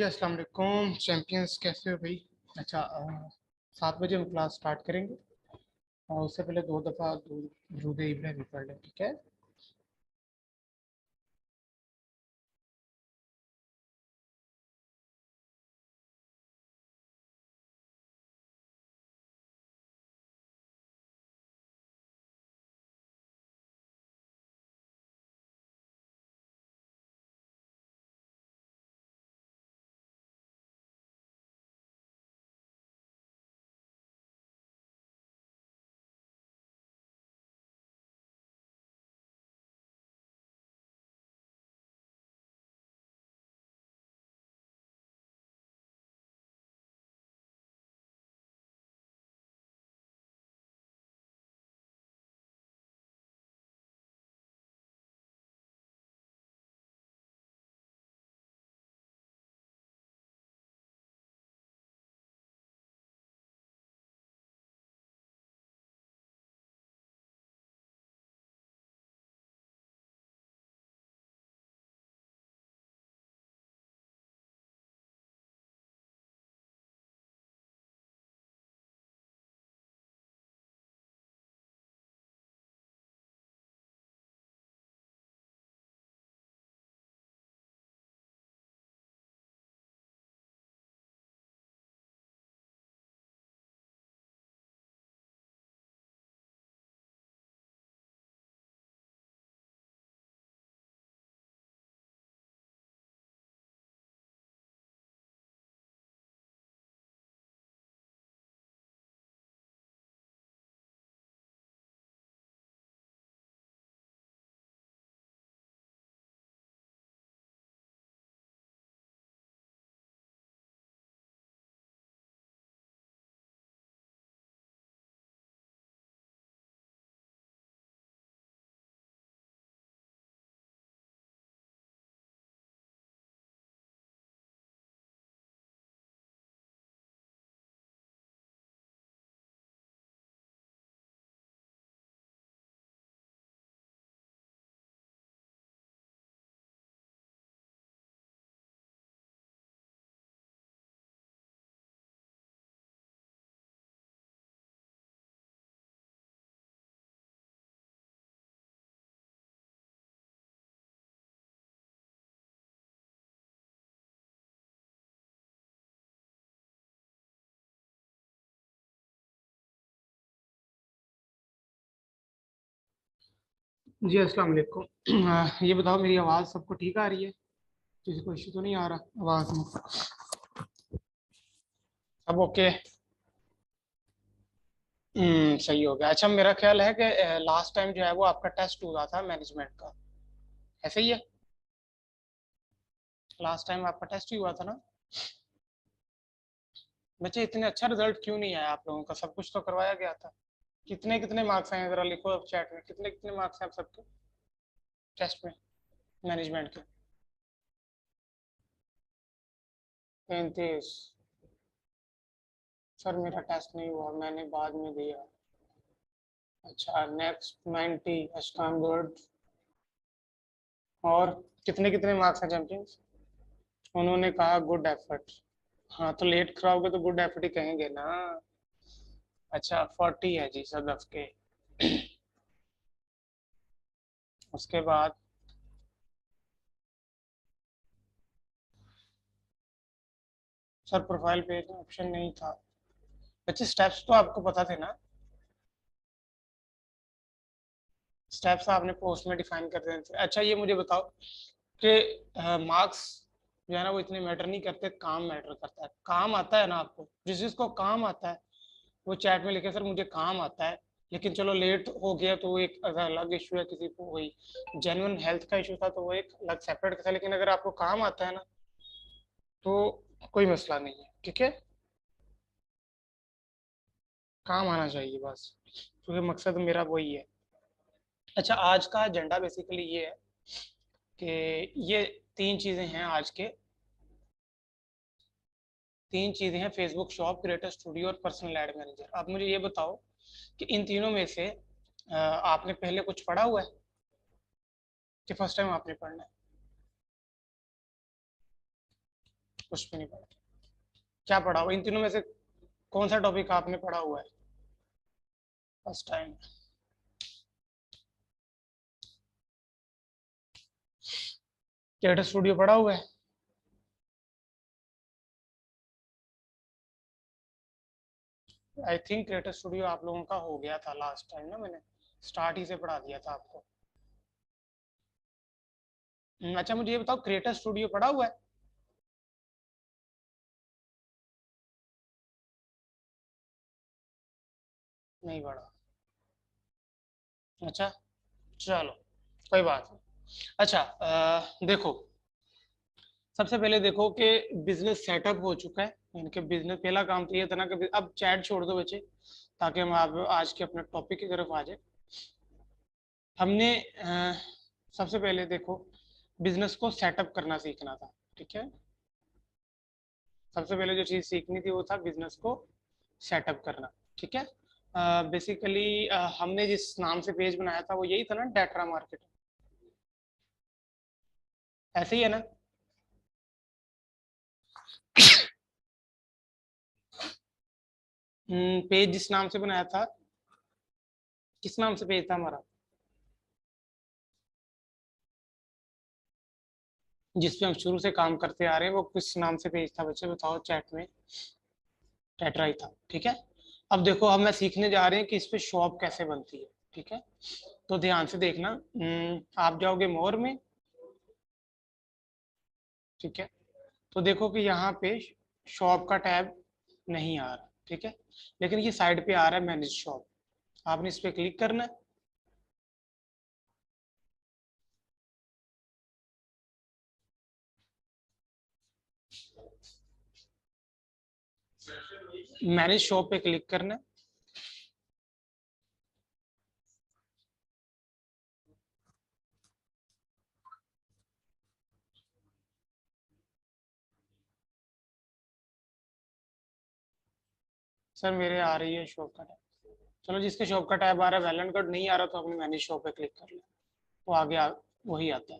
जी अस्सलाम वालेकुम चैंपियंस, कैसे हो भाई? अच्छा, 7 बजे हम क्लास स्टार्ट करेंगे और उससे पहले 2 दफ़ा दुरूद इब्राहिमी पढ़ लें, ठीक है? जी अस्सलाम वालेकुम। ये बताओ, मेरी आवाज़ सबको ठीक आ रही है? किसी को इशू तो नहीं आ रहा आवाज़ में? सब ओके? सही हो गया। अच्छा, मेरा ख्याल है कि लास्ट टाइम जो है वो आपका टेस्ट हुआ था मैनेजमेंट का, ऐसे ही है? लास्ट टाइम आपका टेस्ट ही हुआ था ना? बच्चे, इतने अच्छा रिजल्ट क्यों नहीं आया आप लोगों का? सब कुछ तो करवाया गया था। कितने कितने मार्क्स आए, जरा लिखो अब चैट में, कितने कितने मार्क्स हैं आप सबके टेस्ट में, मैनेजमेंट के? 35? सर मेरा टेस्ट नहीं हुआ, मैंने बाद में दिया। अच्छा, नेक्स्ट 90, अस्टाम गुड। और कितने कितने मार्क्स हैं चैंपियंस? उन्होंने कहा गुड एफर्ट। हाँ, तो लेट कराओगे तो गुड एफर्ट ही कहेंगे ना। अच्छा, 40 है जी सदफ के। उसके बाद सर प्रोफाइल पेज में ऑप्शन नहीं था। बच्चे, स्टेप्स तो आपको पता थे ना? स्टेप्स आपने पोस्ट में डिफाइन कर देने थे। अच्छा, ये मुझे बताओ कि मार्क्स जो है ना वो इतने मैटर नहीं करते, काम मैटर करता है। काम आता है ना आपको? जिस जिसको काम आता है वो चैट में लिखे, सर मुझे काम आता है। लेकिन चलो लेट हो गया तो वो एक अलग इशू है, किसी को वही जेन्युइन हेल्थ का इशू था तो वो एक अलग सेपरेट था। लेकिन अगर आपको काम आता है ना तो कोई मसला नहीं है, ठीक है? काम आना चाहिए बस, क्योंकि मकसद मेरा वही है। अच्छा, आज का एजेंडा बेसिकली ये है कि ये तीन चीजें हैं आज के। तीन चीजें हैं: फेसबुक शॉप, क्रिएटर स्टूडियो और पर्सनल एड मैनेजर। अब मुझे ये बताओ कि इन तीनों में से आपने पहले कुछ पढ़ा हुआ है कि फर्स्ट टाइम आपने पढ़ना है? कुछ भी नहीं पढ़ा। क्या पढ़ा हुआ इन तीनों में से? कौन सा टॉपिक आपने पढ़ा हुआ है फर्स्ट टाइम? क्रिएटर स्टूडियो पढ़ा हुआ है? आई थिंक क्रिएटर स्टूडियो आप लोगों का हो गया था लास्ट टाइम ना, मैंने स्टार्ट ही से पढ़ा दिया था आपको। अच्छा मुझे ये बताओ, क्रिएटर स्टूडियो पढ़ा हुआ है? नहीं पढ़ा? अच्छा चलो कोई बात नहीं। अच्छा देखो, सबसे पहले देखो कि बिजनेस सेटअप हो चुका है। इनके बिजनेस पहला काम तो ये था ना कि अब चैट छोड़ दो बच्चे, ताकि हम आप आज के अपने टॉपिक की तरफ आ जाए। हमने सबसे पहले देखो बिजनेस को सेटअप करना सीखना था, ठीक है। सबसे पहले जो चीज सीखनी थी वो था बिजनेस को सेटअप करना, ठीक है। बेसिकली हमने जिस नाम से पेज बनाया था वो यही था ना, डेट्रा मार्केट, ऐसे ही है ना? पेज जिस नाम से बनाया था, किस नाम से पेज था हमारा, जिस पे हम शुरू से काम करते आ रहे हैं, वो किस नाम से पेज था बच्चे बताओ चैट में? टेट्रा ही था, ठीक है। अब देखो हम मैं सीखने जा रहे हैं कि इस पे शॉप कैसे बनती है, ठीक है। तो ध्यान से देखना, आप जाओगे मोर में, ठीक है। तो देखो कि यहाँ पे शॉप का टैब नहीं आ रहा, ठीक है। लेकिन ये साइड पे आ रहा है मैनेज शॉप। आपने इस पे क्लिक करना है। मैनेज शॉप पे क्लिक करना है। सर मेरे आ रही है शॉप का टैब। चलो जिसके शॉप का टैब आ रहा है, वैलेंट कार्ड नहीं आ रहा, तो अपने मैनेज शॉप पे क्लिक कर ले, वो आगे वही आता है,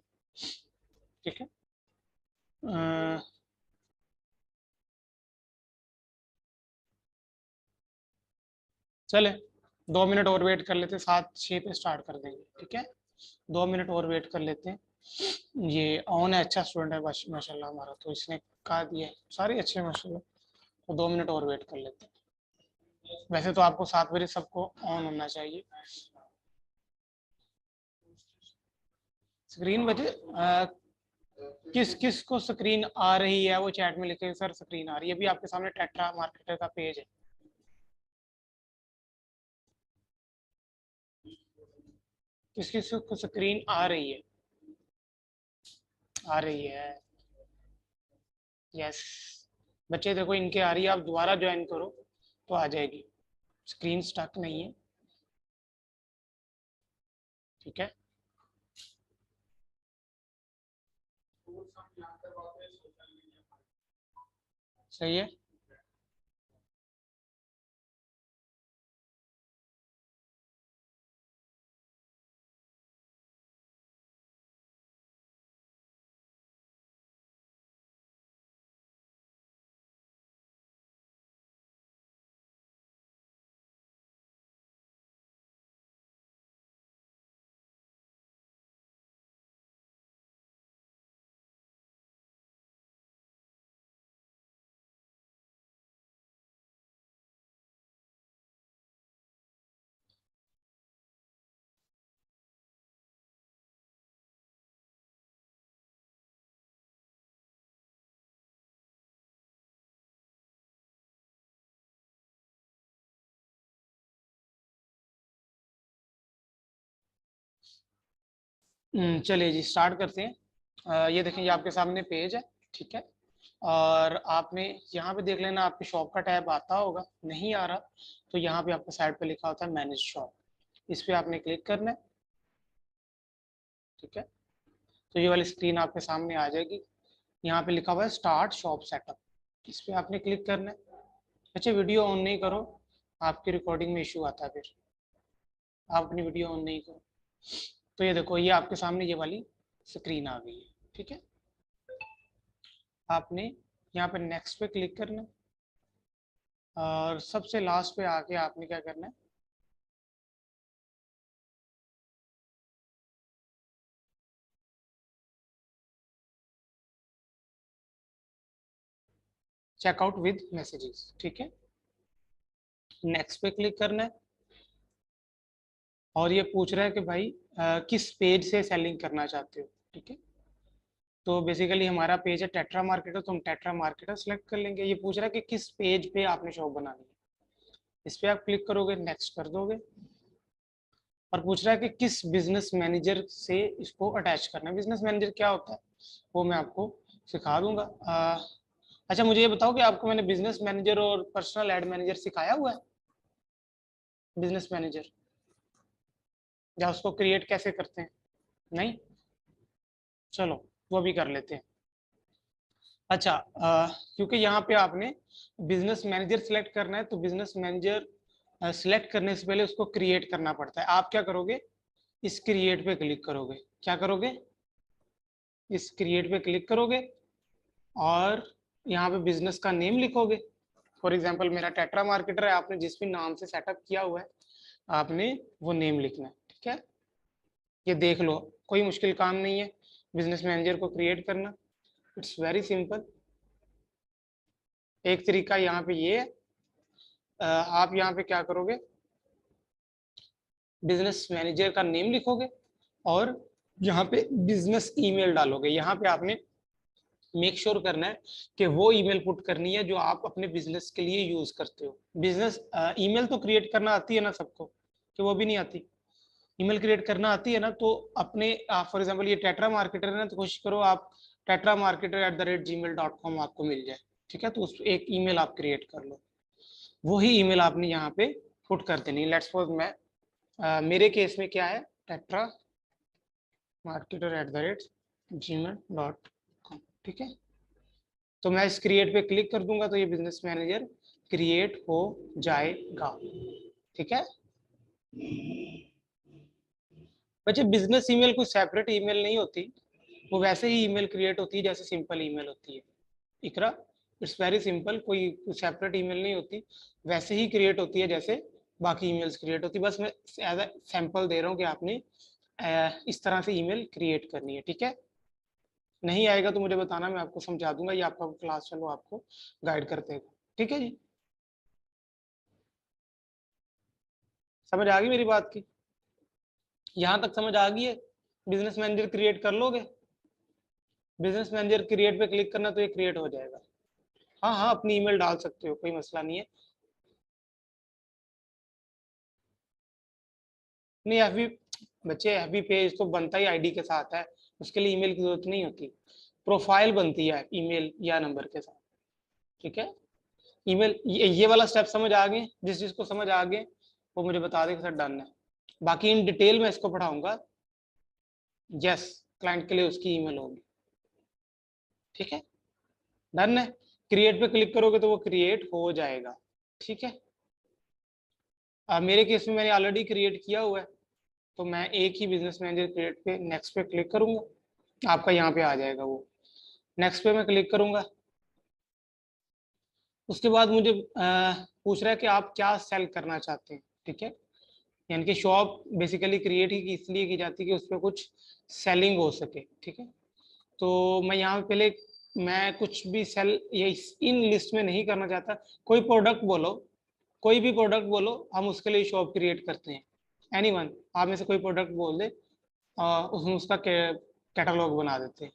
ठीक है। चले 2 मिनट और वेट कर लेते, 7:06 पे स्टार्ट कर देंगे, ठीक है। 2 मिनट और वेट कर लेते हैं। ये ऑन है, अच्छा स्टूडेंट है माशाल्लाह हमारा, तो इसने कहा दिया है, सारे अच्छे हैं माशाल्लाह। तो 2 मिनट और वेट कर लेते हैं। वैसे तो आपको 7 बजे सबको ऑन होना चाहिए। स्क्रीन बजे किस किस को स्क्रीन आ रही है वो चैट में लिखे, सर स्क्रीन आ रही है। अभी आपके सामने टेट्रा मार्केटर का पेज है। किस किस को स्क्रीन आ रही है? आ रही है, यस। बच्चे देखो इनके आ रही है, आप दोबारा ज्वाइन करो तो आ जाएगी। स्क्रीन स्टक नहीं है, ठीक है। सही है। चलिए जी स्टार्ट करते हैं। ये देखें, ये आपके सामने पेज है, ठीक है। और आपने यहाँ पे देख लेना, आपके शॉप का टैब आता होगा, नहीं आ रहा तो यहाँ पे आपके साइड पे लिखा होता है मैनेज शॉप, इस पे आपने क्लिक करना है, ठीक है। तो ये वाली स्क्रीन आपके सामने आ जाएगी। यहाँ पे लिखा हुआ है स्टार्ट शॉप सेटअप, इस पे आपने क्लिक करना है। अच्छा वीडियो ऑन नहीं करो, आपकी रिकॉर्डिंग में इशू आता है फिर, आप अपनी वीडियो ऑन नहीं करो। तो ये देखो, ये आपके सामने ये वाली स्क्रीन आ गई है, ठीक है। आपने यहाँ पे नेक्स्ट पे क्लिक करना है और सबसे लास्ट पे आके आपने क्या करना है, चेकआउट विद मैसेजेस। ठीक है, नेक्स्ट पे क्लिक करना है और ये पूछ रहा है कि भाई किस पेज से सेलिंग करना चाहते हो। ठीक है, तो बेसिकली हमारा पेज है टेट्रा मार्केटर, तो हम टेट्रा मार्केटर सेलेक्ट कर लेंगे। ये पूछ रहा है कि किस पेज पे आपने शॉप बनानी है, इस पे आप क्लिक करोगे, नेक्स्ट कर दोगे और पूछ रहा है कि किस बिजनेस मैनेजर से इसको अटैच करना है। बिजनेस मैनेजर क्या होता है वो मैं आपको सिखा दूंगा। अच्छा मुझे ये बताओ कि आपको मैंने बिजनेस मैनेजर और पर्सनल एड मैनेजर सिखाया हुआ है, बिजनेस मैनेजर या उसको क्रिएट कैसे करते हैं? नहीं, चलो वो भी कर लेते हैं। अच्छा क्योंकि यहाँ पे आपने बिजनेस मैनेजर सिलेक्ट करना है, तो बिजनेस मैनेजर सिलेक्ट करने से पहले उसको क्रिएट करना पड़ता है। आप क्या करोगे, इस क्रिएट पे क्लिक करोगे। क्या करोगे, इस क्रिएट पे क्लिक करोगे और यहाँ पे बिजनेस का नेम लिखोगे। फॉर एग्जांपल मेरा टेट्रा मार्केटर है, आपने जिस भी नाम से सेटअप किया हुआ है आपने वो नेम लिखना है। ठीक है, ये देख लो, कोई मुश्किल काम नहीं है बिजनेस मैनेजर को क्रिएट करना, इट्स वेरी सिंपल। एक तरीका यहाँ पे ये है, आप यहाँ पे क्या करोगे, बिजनेस मैनेजर का नेम लिखोगे और यहाँ पे बिजनेस ईमेल डालोगे। यहाँ पे आपने मेक श्योर करना है कि वो ईमेल पुट करनी है जो आप अपने बिजनेस के लिए यूज करते हो। बिजनेस ईमेल तो क्रिएट करना आती है ना सबको, कि वो भी नहीं आती? ईमेल क्रिएट करना आती है ना, तो अपने फॉर एग्जांपल ये टेट्रा मार्केटर है ना, तो कोशिश करो आप tetramarketer@gmail.com आपको मिल जाए। ठीक है, तो उस एक ईमेल आप क्रिएट कर लो, वही ईमेल आपने यहाँ पे पुट कर देनी। लेट्स सपोज मैं मेरे केस में क्या है, tetramarketer@gmail.com। ठीक है, तो मैं इस क्रिएट पे क्लिक कर दूंगा तो ये बिजनेस मैनेजर क्रिएट हो जाएगा। ठीक है बच्चे, बिजनेस ईमेल कोई सेपरेट ईमेल नहीं होती, वो वैसे ही ईमेल क्रिएट होती है जैसे सिंपल ईमेल होती है। इकरा, इट्स वेरी सिंपल, कोई सेपरेट ईमेल नहीं होती, वैसे ही क्रिएट होती है जैसे बाकी ईमेल्स क्रिएट होती है। बस मैं एज अ सैंपल दे रहा हूँ कि आपने इस तरह से ईमेल क्रिएट करनी है। ठीक है, नहीं आएगा तो मुझे बताना, मैं आपको समझा दूंगा, ये आपका क्लास चलो आपको गाइड कर देगा। ठीक है जी, समझ आ गई मेरी बात की? यहाँ तक समझ आ गई है? बिजनेस मैनेजर क्रिएट कर लोगे, बिजनेस मैनेजर क्रिएट पे क्लिक करना तो ये क्रिएट हो जाएगा। हाँ हाँ, अपनी ईमेल डाल सकते हो, कोई मसला नहीं है। नहीं एफबी, बच्चे एफबी पेज तो बनता ही आईडी के साथ है, उसके लिए ईमेल की जरूरत नहीं होती, प्रोफाइल बनती है ईमेल या नंबर के साथ। ठीक है, ईमेल ये वाला स्टेप समझ आ गए? जिस चीज को समझ आ गए वो मुझे बता दें सर, डन है। बाकी इन डिटेल में इसको पढ़ाऊंगा। यस, क्लाइंट के लिए उसकी ईमेल होगी। ठीक है, डन है। क्रिएट पे क्लिक करोगे तो वो क्रिएट हो जाएगा। ठीक है, मेरे केस में मैंने ऑलरेडी क्रिएट किया हुआ है, तो मैं एक ही बिजनेस मैनेजर क्रिएट पे नेक्स्ट पे क्लिक करूंगा, आपका यहाँ पे आ जाएगा वो। नेक्स्ट पे मैं क्लिक करूंगा, उसके बाद मुझे पूछ रहा है कि आप क्या सेल करना चाहते हैं। ठीक है, यानी कि शॉप बेसिकली क्रिएट ही इसलिए की जाती है कि उस पर कुछ सेलिंग हो सके। ठीक है, तो मैं यहाँ पहले मैं कुछ भी सेल ये इन लिस्ट में नहीं करना चाहता। कोई प्रोडक्ट बोलो, कोई भी प्रोडक्ट बोलो, हम उसके लिए शॉप क्रिएट करते हैं। एनीवन, आप में से कोई प्रोडक्ट बोल दे, उसमें उसका कैटलॉग बना देते हैं।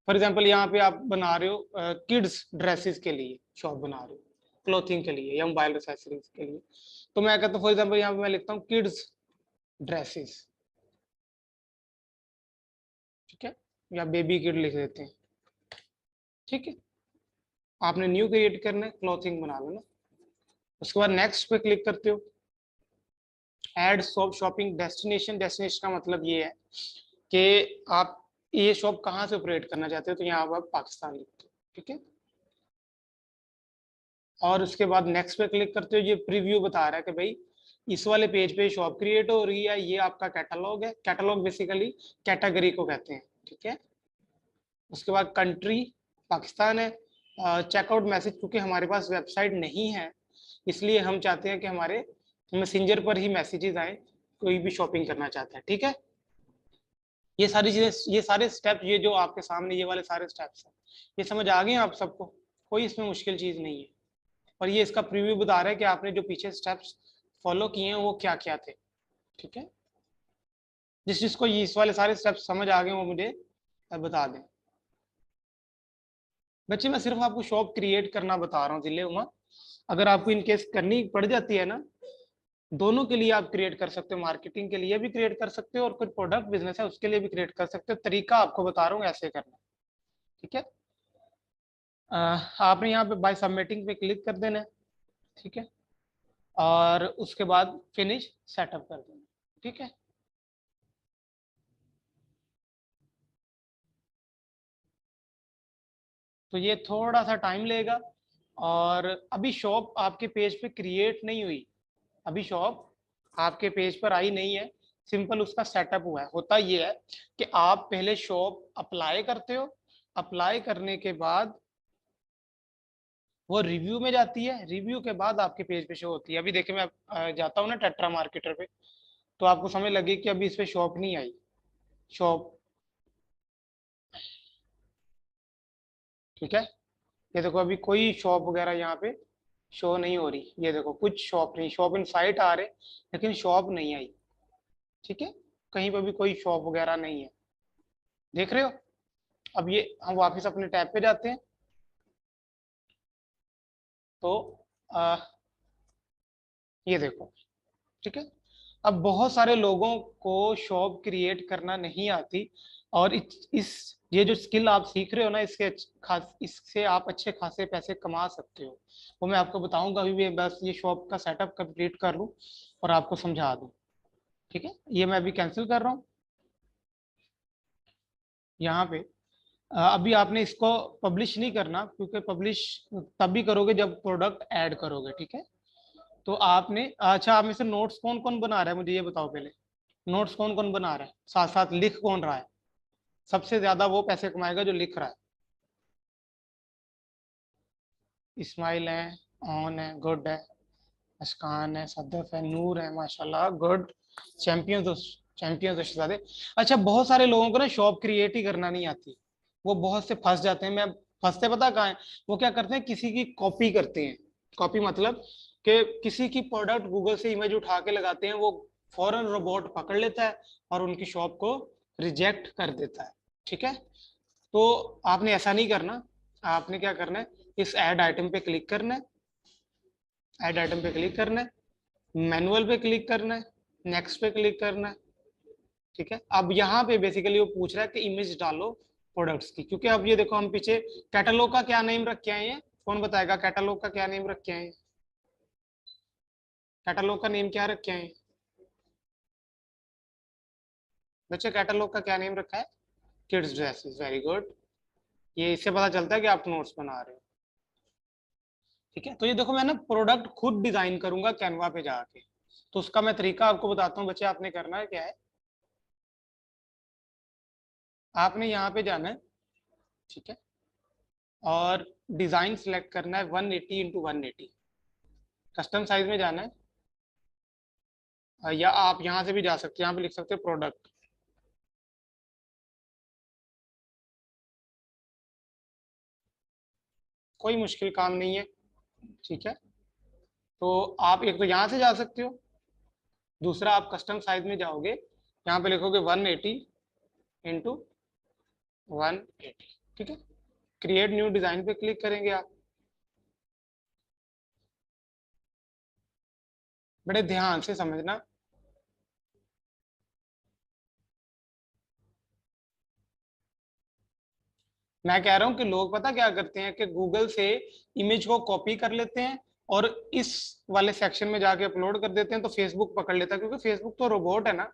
फॉर एग्जांपल यहाँ पे आप बना रहे हो किड्स ड्रेसेस के लिए शॉप बना रहे हो, क्लोथिंग के लिए या मोबाइल एक्सेसरीज के लिए, तो मैं कहता हूँ फॉर एग्जांपल यहाँ पे मैं लिखता हूँ किड्स ड्रेसेस। ठीक है, या बेबी किड लिख देते हैं। ठीक है, आपने न्यू क्रिएट करना है, क्लॉथिंग बना लेना। उसके बाद नेक्स्ट पे क्लिक करते हो, एड शॉपिंग डेस्टिनेशन। डेस्टिनेशन का मतलब ये है कि आप ये शॉप कहाँ से ऑपरेट करना चाहते हो, तो यहाँ आप पाकिस्तान लिखते हो। ठीक है, और उसके बाद नेक्स्ट पे क्लिक करते हो, ये प्रीव्यू बता रहा है कि भाई इस वाले पेज पे शॉप क्रिएट हो रही है, ये आपका कैटलॉग है। कैटलॉग बेसिकली कैटेगरी को कहते हैं। ठीक है, उसके बाद कंट्री पाकिस्तान है, चेकआउट मैसेज, क्योंकि हमारे पास वेबसाइट नहीं है, इसलिए हम चाहते हैं कि हमारे मैसेंजर पर ही मैसेजेस आए, कोई भी शॉपिंग करना चाहता है। ठीक है, ये सारी चीजें, ये सारे स्टेप, ये जो आपके सामने ये वाले सारे स्टेप्स हैं, ये समझ आ गए आप सबको? कोई इसमें मुश्किल चीज नहीं है। और ये इसका प्रीव्यू बता रहा है कि आपने जो पीछे स्टेप्स फॉलो किए हैं वो क्या क्या थे। ठीक है, जिसको ये इस वाले सारे स्टेप्स समझ आ गए वो मुझे बता दें। बच्चे मैं सिर्फ आपको शॉप क्रिएट करना बता रहा हूँ जिले उमा, अगर आपको इनकेस करनी पड़ जाती है ना, दोनों के लिए आप क्रिएट कर सकते हो, मार्केटिंग के लिए भी क्रिएट कर सकते हो और कुछ प्रोडक्ट बिजनेस है उसके लिए भी क्रिएट कर सकते हो। तरीका आपको बता रहा हूँ ऐसे करना। ठीक है, आपने यहाँ पे बाय सबमिटिंग पे क्लिक कर देना है। ठीक है, और उसके बाद फिनिश सेटअप कर देना। ठीक है, तो ये थोड़ा सा टाइम लेगा। और अभी शॉप आपके पेज पे क्रिएट नहीं हुई, अभी शॉप आपके पेज पर आई नहीं है, सिंपल उसका सेटअप हुआ है। होता ये है कि आप पहले शॉप अप्लाई करते हो, अप्लाई करने के बाद वो रिव्यू में जाती है, रिव्यू के बाद आपके पेज पे शो होती है। अभी देखिए मैं जाता हूँ ना टेट्रा मार्केटर पे, तो आपको समझ लगे कि अभी इस पे शॉप नहीं आई, शॉप। ठीक है, ये देखो अभी कोई शॉप वगैरह यहाँ पे शो नहीं हो रही, ये देखो कुछ शॉप नहीं, शॉप इन साइट आ रहे लेकिन शॉप नहीं आई। ठीक है, कहीं पर भी कोई शॉप वगैरह नहीं है, देख रहे हो? अब ये हम वापस अपने टैब पे जाते हैं, तो आ, ये देखो। ठीक है, अब बहुत सारे लोगों को शॉप क्रिएट करना नहीं आती, और इस ये जो स्किल आप सीख रहे हो ना, इससे आप अच्छे खासे पैसे कमा सकते हो। वो मैं आपको बताऊंगा, अभी मैं बस ये शॉप का सेटअप कंप्लीट कर लूँ और आपको समझा दूँ। ठीक है, ये मैं अभी कैंसिल कर रहा हूँ यहाँ पे। अभी आपने इसको पब्लिश नहीं करना, क्योंकि पब्लिश तभी करोगे जब प्रोडक्ट ऐड करोगे। ठीक है, तो आपने, अच्छा आप में से नोट्स कौन कौन बना रहा है मुझे ये बताओ पहले। नोट्स कौन कौन बना रहा है, साथ साथ लिख कौन रहा है? सबसे ज्यादा वो पैसे कमाएगा जो लिख रहा है। इस्माइल है, ऑन है, गुड है, मुस्कान है, सदफ है, नूर है, माशाल्लाह गुड। चैंपियन तो, चैंपियन तो शहजादे। अच्छा, बहुत सारे लोगों को ना शॉप क्रिएट ही करना नहीं आती, वो बहुत से फंस जाते हैं। मैं फंसते पता कहाँ है? वो क्या करते हैं, किसी की कॉपी करते हैं। कॉपी मतलब कि किसी की प्रोडक्ट गूगल से इमेज उठा के लगाते हैं, वो फौरन रोबोट पकड़ लेता है और उनकी शॉप को रिजेक्ट कर देता है। ठीक है, तो आपने ऐसा नहीं करना, आपने क्या करना है, इस ऐड आइटम पे क्लिक करना है, ऐड आइटम पे क्लिक करना है, मैनुअल पे क्लिक करना है, नेक्स्ट पे क्लिक करना है। ठीक है, अब यहाँ पे बेसिकली वो पूछ रहा है कि इमेज डालो प्रोडक्ट्स की, क्योंकि अब ये देखो हम पीछे कैटलॉग का क्या नेम रख के आए हैं, कौन बताएगा कैटलॉग का क्या नेम रख के आए हैं? कैटलॉग का नेम क्या रख के आए हैं बच्चे? कैटलॉग का क्या नेम रखा है? Kids dresses, very good. ये इससे पता चलता है कि आप नोट्स बना रहे हो। ठीक है, तो ये देखो मैं ना प्रोडक्ट खुद डिजाइन करूंगा कैनवा पे जाके, तो उसका मैं तरीका आपको बताता हूँ बच्चे। आपने करना है क्या है, आपने यहाँ पे जाना है। ठीक है, और डिजाइन सिलेक्ट करना है 180 इंटू 180, कस्टम साइज में जाना है। या आप यहाँ से भी जा सकते हैं, यहाँ पे लिख सकते हैं प्रोडक्ट। कोई मुश्किल काम नहीं है। ठीक है, तो आप एक तो यहाँ से जा सकते हो, दूसरा आप कस्टम साइज में जाओगे, यहाँ पे लिखोगे 180 इंटू 180। ठीक है, क्रिएट न्यू डिजाइन पे क्लिक करेंगे आप। बड़े ध्यान से समझना। मैं कह रहा हूँ कि लोग पता क्या करते हैं कि गूगल से इमेज को कॉपी कर लेते हैं और इस वाले सेक्शन में जाके अपलोड कर देते हैं, तो फेसबुक पकड़ लेता है, क्योंकि फेसबुक तो रोबोट है ना,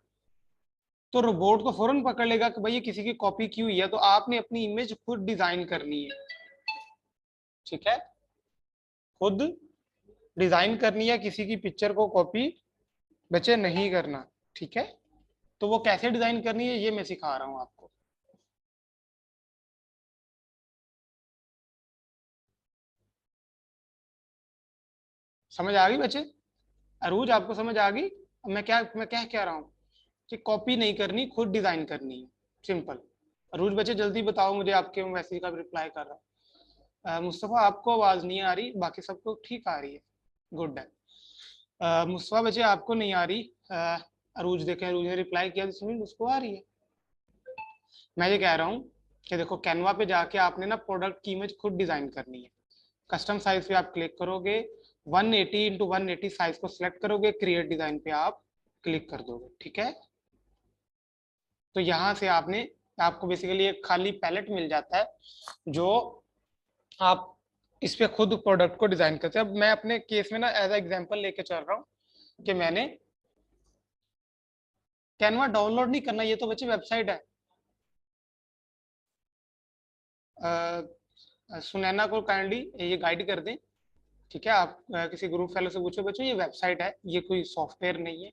तो रोबोट को फौरन पकड़ लेगा कि भाई ये किसी की कॉपी की हुई है। तो आपने अपनी इमेज खुद डिजाइन करनी है। ठीक है, खुद डिजाइन करनी है, किसी की पिक्चर को कॉपी बच्चे नहीं करना। ठीक है, तो वो कैसे डिजाइन करनी है ये मैं सिखा रहा हूँ आपको। समझ आ गई बच्चे? अरूज आपको समझ आ गई? अब मैं क्या कह रहा हूँ कि कॉपी नहीं करनी, खुद डिजाइन करनी है, सिंपल। अरूज बच्चे जल्दी बताओ मुझे, आपके मैसेज का रिप्लाई कर रहा है। मुस्तफा आपको आवाज नहीं आ रही, बाकी सबको ठीक आ रही है, गुड है। मुस्तफा बच्चे आपको नहीं आ रही। अरूज देखें, अरूज ने रिप्लाई किया, जिसमें उसको आ रही है। मैं ये कह रहा हूँ कि देखो, कैनवा पे जाके आपने ना प्रोडक्ट की इमेज खुद डिजाइन करनी है। कस्टम साइज पे आप क्लिक करोगे, 180 इंटू 180 साइज को सिलेक्ट करोगे, क्रिएट डिजाइन पे आप क्लिक कर दोगे, ठीक है। तो यहाँ से आपने, आपको बेसिकली एक खाली पैलेट मिल जाता है, जो आप इस पे खुद प्रोडक्ट को डिजाइन करते हैं। अब मैं अपने केस में ना एज एग्जांपल लेके चल रहा हूँ कि मैंने कैनवा डाउनलोड नहीं करना, ये तो बच्चे वेबसाइट है। सुनैना को काइंडली ये गाइड कर दें, ठीक है। आप किसी ग्रुप फेलो से पूछो, बच्चों ये वेबसाइट है, ये कोई सॉफ्टवेयर नहीं है,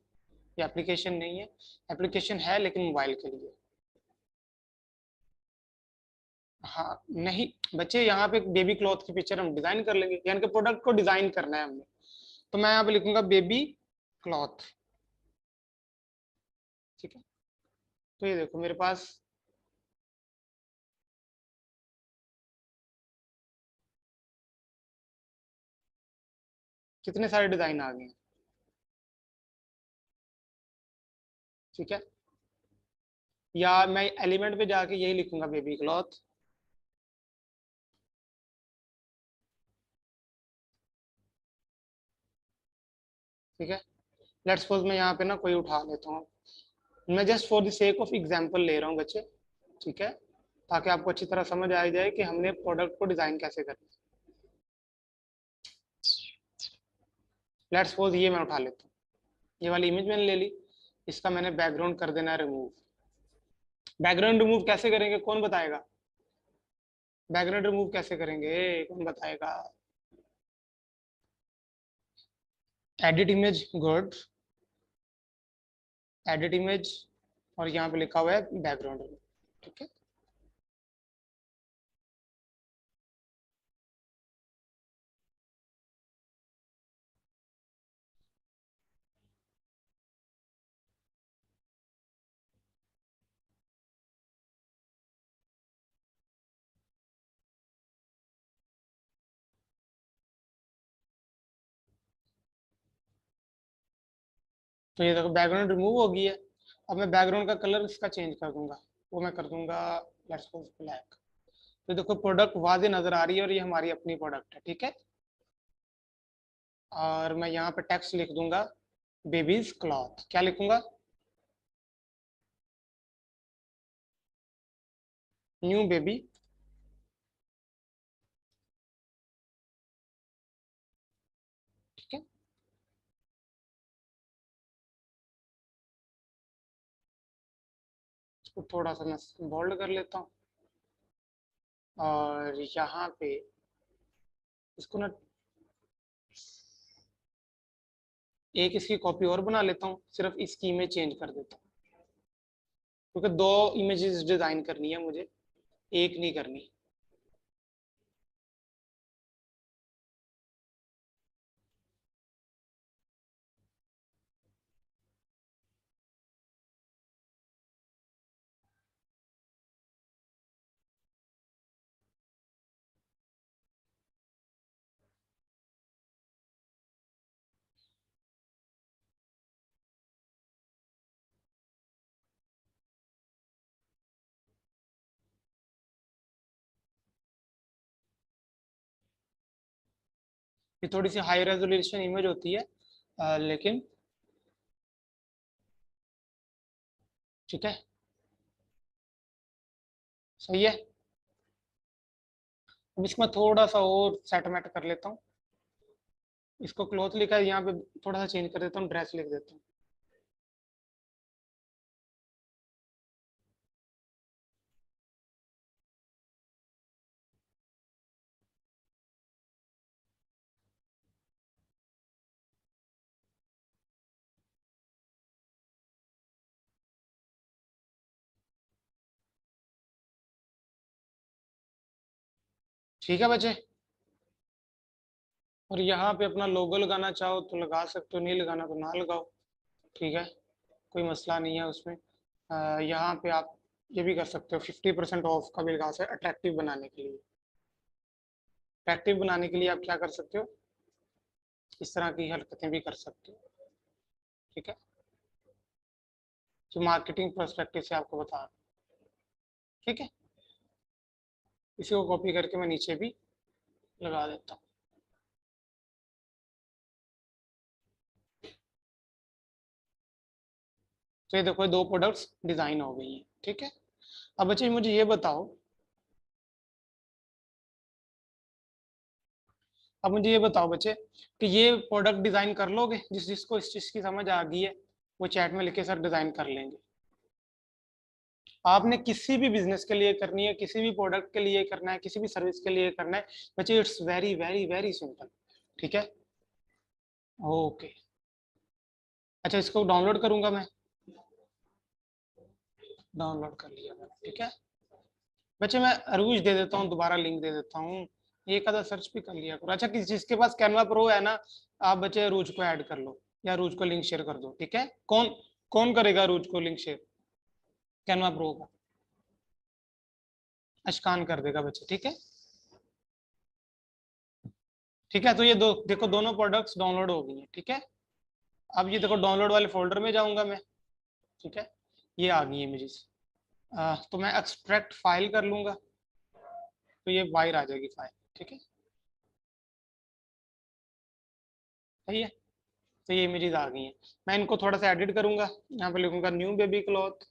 ये एप्लीकेशन नहीं है। एप्लीकेशन है लेकिन मोबाइल के लिए। हाँ नहीं बच्चे, यहाँ पे बेबी क्लॉथ की पिक्चर हम डिजाइन कर लेंगे, यानी कि प्रोडक्ट को डिजाइन करना है हमने। तो मैं यहाँ पे लिखूंगा बेबी क्लॉथ, ठीक है। तो ये देखो मेरे पास कितने सारे डिजाइन आ गए हैं, ठीक है। या मैं एलिमेंट पे जाके यही लिखूंगा बेबी क्लॉथ, ठीक है। लेट्स सपोज मैं यहाँ पे ना कोई उठा लेता हूँ, मैं just for the sake of example ले रहा हूँ बच्चे, ठीक है, ताकि आपको अच्छी तरह समझ आ जाए कि हमने प्रोडक्ट को डिजाइन कैसे करना है। लेट्स सपोज ये मैं उठा लेता हूँ, ये वाली इमेज मैंने ले ली, इसका मैंने बैकग्राउंड कर देना है रिमूव। बैकग्राउंड रिमूव कैसे करेंगे, कौन बताएगा? बैकग्राउंड रिमूव कैसे करेंगे, कौन बताएगा? Edit image, good, edit image, और यहाँ पे लिखा हुआ है बैकग्राउंड रिमूव, ठीक है। तो ये देखो बैकग्राउंड रिमूव हो गई है। अब मैं बैकग्राउंड का कलर इसका चेंज कर दूंगा, वो मैं कर दूंगा लेट्स सपोज ब्लैक। तो देखो प्रोडक्ट वाजे नजर आ रही है, और ये हमारी अपनी प्रोडक्ट है, ठीक है। और मैं यहाँ पे टेक्स्ट लिख दूंगा बेबीज क्लॉथ, क्या लिखूंगा? न्यू बेबी, ठीक है। इसको थोड़ा सा मैं बोल्ड कर लेता हूँ, और यहाँ पे इसको ना एक इसकी कॉपी और बना लेता हूँ, सिर्फ इसकी इमेज चेंज कर देता हूँ, क्योंकि दो इमेजेस डिजाइन करनी है मुझे, एक नहीं करनी। ये थोड़ी सी हाई रेजोल्यूशन इमेज होती है, लेकिन ठीक है, सही है। अब इसमें थोड़ा सा और सेटमेट कर लेता हूँ, इसको क्लॉथ लिखा है, यहाँ पे थोड़ा सा चेंज कर देता हूँ, ड्रेस लिख देता हूँ। ठीक है बच्चे। और यहाँ पे अपना लोगो लगाना चाहो तो लगा सकते हो, नहीं लगाना तो ना लगाओ, ठीक है, कोई मसला नहीं है उसमें। यहाँ पे आप ये भी कर सकते हो, 50% ऑफ का भी लगा सकते हो अट्रैक्टिव बनाने के लिए। अट्रैक्टिव बनाने के लिए आप क्या कर सकते हो, इस तरह की हरकतें भी कर सकते हो, ठीक है, जो मार्केटिंग पर्सपेक्टिव से आपको बता रहा हूं, ठीक है। इसी को कॉपी करके मैं नीचे भी लगा देता हूँ। तो ये देखो, दो प्रोडक्ट्स डिजाइन हो गई हैं, ठीक है। अब बच्चे मुझे ये बताओ, अब मुझे ये बताओ बच्चे कि ये प्रोडक्ट डिजाइन कर लोगे, जिसको इस चीज की समझ आ गई है वो चैट में लिखे सर डिजाइन कर लेंगे। आपने किसी भी बिजनेस के लिए करनी है, किसी भी प्रोडक्ट के लिए करना है, किसी भी सर्विस के लिए करना है बच्चे, it's very very very simple, ठीक है। ओके, अच्छा इसको डाउनलोड करूंगा मैं, डाउनलोड कर लिया मैंने, ठीक है। बच्चे मैं अरूज दे देता हूँ, दोबारा लिंक दे देता हूँ, एक आधा सर्च भी कर लिया करो। अच्छा, किसी जिसके पास कैनवा प्रो है ना, आप बच्चे अरूज को ऐड कर लो या अरूज को लिंक शेयर कर दो, ठीक है। कौन कौन करेगा अरूज को लिंक शेयर, कैनवा प्रो का अशकान कर देगा बच्चे, ठीक है। ठीक है, तो ये दो देखो, दोनों प्रोडक्ट्स डाउनलोड हो गई हैं, ठीक है। अब ये देखो, डाउनलोड वाले फोल्डर में जाऊंगा मैं, ठीक है, ये आ गई इमेजेस। तो मैं एक्सट्रैक्ट फाइल कर लूंगा, तो ये बाहर आ जाएगी फाइल, ठीक है, सही है। तो ये इमेजेस आ गई हैं, मैं इनको थोड़ा सा एडिट करूंगा, यहाँ पे लिखूंगा न्यू बेबी क्लॉथ।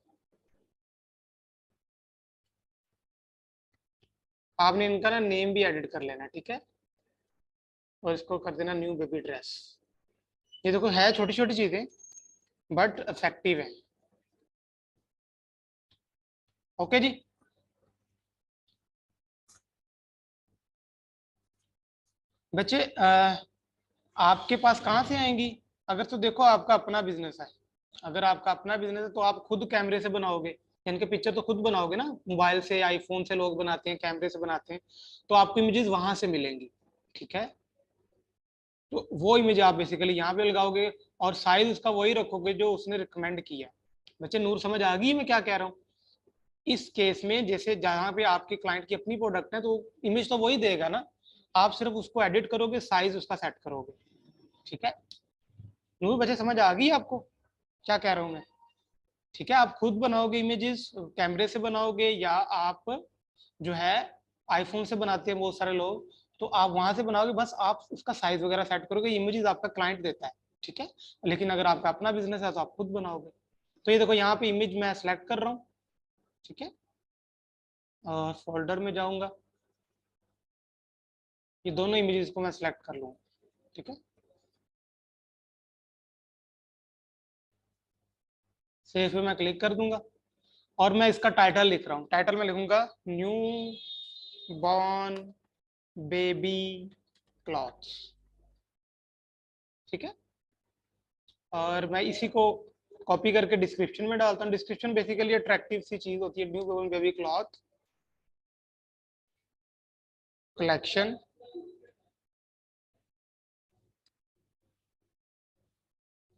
आपने इनका ना नेम भी एडिट कर लेना, ठीक है, और इसको कर देना न्यू बेबी ड्रेस। ये देखो, है छोटी छोटी चीजें बट इफेक्टिव है। ओके जी। बच्चे आपके पास कहाँ से आएंगी, अगर तो देखो आपका अपना बिजनेस है, अगर आपका अपना बिजनेस है तो आप खुद कैमरे से बनाओगे, यानी कि पिक्चर तो खुद बनाओगे ना, मोबाइल से आईफोन से लोग बनाते हैं, कैमरे से बनाते हैं, तो आपको इमेजेस वहां से मिलेंगी, ठीक है। तो वो इमेज आप बेसिकली यहाँ पे लगाओगे और साइज उसका वही रखोगे जो उसने रिकमेंड किया। बच्चे नूर समझ आ गई मैं क्या कह रहा हूँ। इस केस में जैसे जहाँ पे आपके क्लाइंट की अपनी प्रोडक्ट है तो इमेज तो वही देगा ना, आप सिर्फ उसको एडिट करोगे, साइज उसका सेट करोगे, ठीक है। नूर बच्चे समझ आ गई आपको क्या कह रहा हूँ मैं, ठीक है। आप खुद बनाओगे इमेजेस, कैमरे से बनाओगे या आप जो है आईफोन से बनाते हैं बहुत सारे लोग, तो आप वहां से बनाओगे, बस आप उसका साइज वगैरह सेट करोगे, इमेजेस आपका क्लाइंट देता है, ठीक है। लेकिन अगर आपका अपना बिजनेस है तो आप खुद बनाओगे। तो ये देखो, यहाँ पे इमेज मैं सेलेक्ट कर रहा हूँ, ठीक है, और फोल्डर में जाऊंगा, ये दोनों इमेजेस को मैं सेलेक्ट कर लूंगा, ठीक है। सेव पे मैं क्लिक कर दूंगा और मैं इसका टाइटल लिख रहा हूँ, टाइटल में लिखूंगा न्यू बॉर्न बेबी क्लॉथ्स, ठीक है। और मैं इसी को कॉपी करके डिस्क्रिप्शन में डालता हूँ। डिस्क्रिप्शन बेसिकली अट्रैक्टिव सी चीज होती है, new born baby cloth collection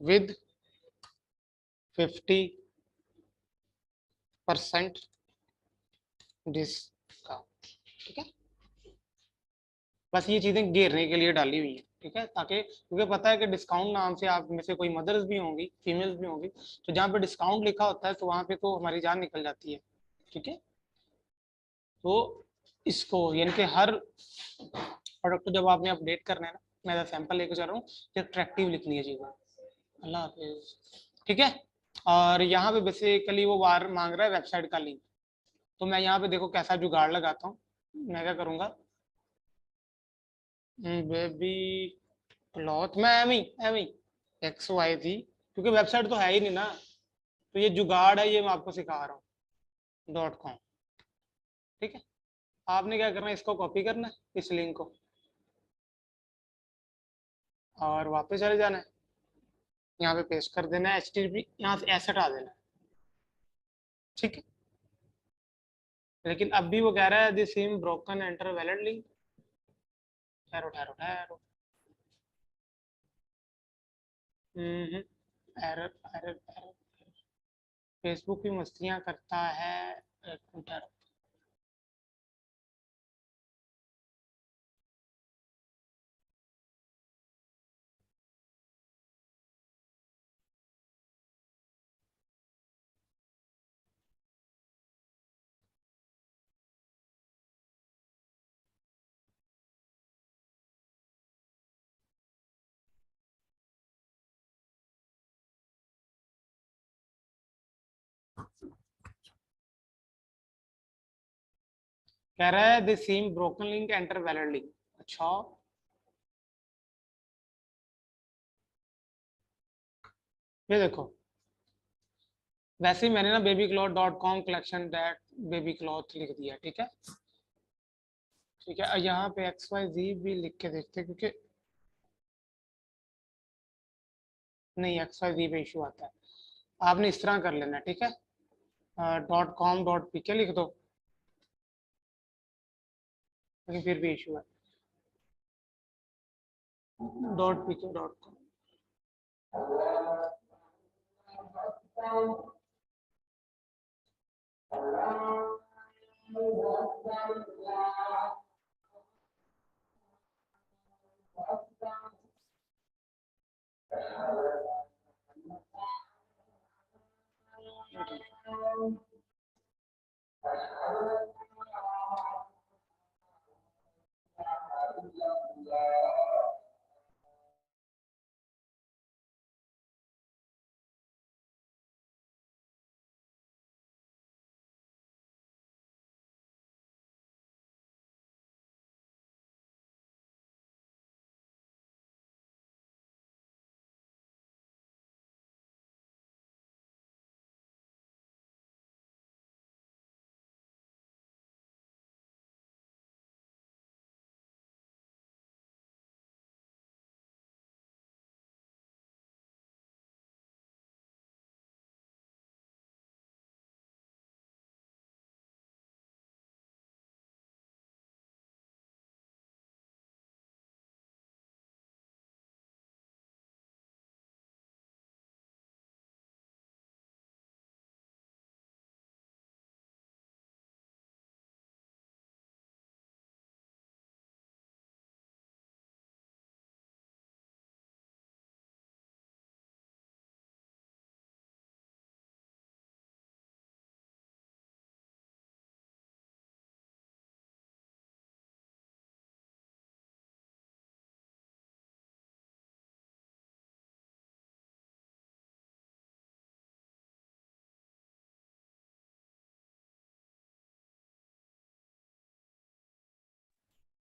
with 50% discount, ठीक है। बस ये चीजें घेरने के लिए डाली हुई है, ठीक है, ताकि क्योंकि पता है कि डिस्काउंट नाम से आप में से कोई मदर्स भी होंगी, फीमेल्स भी होंगी, तो जहाँ पे डिस्काउंट लिखा होता है तो वहां पे तो हमारी जान निकल जाती है, ठीक है। तो इसको यानी कि हर प्रोडक्ट को जब आपने अपडेट करना है ना, मैं सैंपल लेके जा रहा हूँ, तो अट्रैक्टिव लिखनी है चीजें। अल्लाह हाफिज, ठीक है। और यहाँ पे बेसिकली वो वार मांग रहा है वेबसाइट का लिंक, तो मैं यहाँ पे देखो कैसा जुगाड़ लगाता हूँ। मैं क्या करूँगा, बेबी क्लॉथ, मैं एम ही एक्स वाई थी, क्योंकि वेबसाइट तो है ही नहीं ना, तो ये जुगाड़ है, ये मैं आपको सिखा रहा हूँ .com, ठीक है। आपने क्या करना है, इसको कॉपी करना है इस लिंक को और वापस चले जाना है, यहाँ पे पेस्ट कर देना है, HTTP यहाँ से ऐसे हटा देना है, ठीक है। लेकिन अब भी वो कह रहा है this SIM broken, enter valid link, ठहरो ठहरो ठहरो, एरर एरर एरर। फेसबुक भी मस्तियां करता है। एक मिनट। कह रहा है this seam broken link enter valid link. अच्छा, ये देखो, वैसे ही मैंने ना babycloth.com collection that baby cloth लिख दिया, ठीक है। ठीक है, यहाँ पे XYZ भी लिख के देखते हैं, क्योंकि नहीं, XYZ पे इशू आता है। आपने इस तरह कर लेना, ठीक है। .com.pk लिख दो, लेकिन फिर भी इशू है। .pk.com।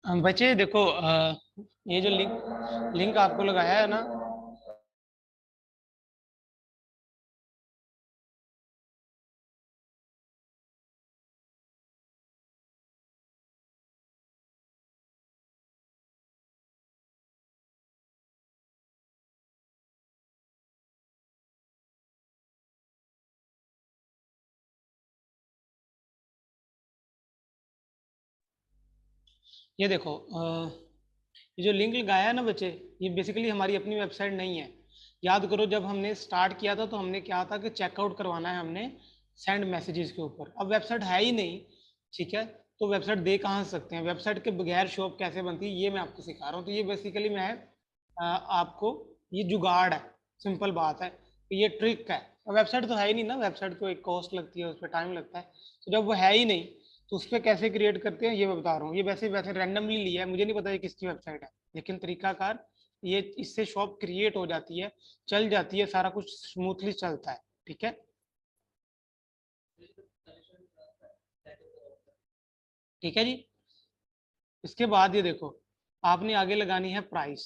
बच्चे देखो, ये जो लिंक लिंक आपको लगाया है ना, ये देखो, ये जो लिंक लगाया है ना बच्चे, ये बेसिकली हमारी अपनी वेबसाइट नहीं है। याद करो, जब हमने स्टार्ट किया था तो हमने क्या था कि चेकआउट करवाना है हमने सेंड मैसेजेस के ऊपर। अब वेबसाइट है ही नहीं, ठीक है, तो वेबसाइट दे कहाँ सकते हैं? वेबसाइट के बगैर शॉप कैसे बनती है, ये मैं आपको सिखा रहा हूँ। तो ये बेसिकली मैं आपको, ये जुगाड़ है, सिंपल बात है, तो ये ट्रिक है। वेबसाइट तो है ही नहीं ना, वेबसाइट को एक कॉस्ट लगती है, उस पर टाइम लगता है। तो जब वो है ही नहीं, तो उस पर कैसे क्रिएट करते हैं ये मैं बता रहा हूँ। ये वैसे वैसे रैंडमली लिया है, मुझे नहीं पता ये किसकी वेबसाइट है, लेकिन तरीकाकार ये, इससे शॉप क्रिएट हो जाती है, चल जाती है, सारा कुछ स्मूथली चलता है, ठीक है। ठीक है जी। इसके बाद ये देखो, आपने आगे लगानी है प्राइस,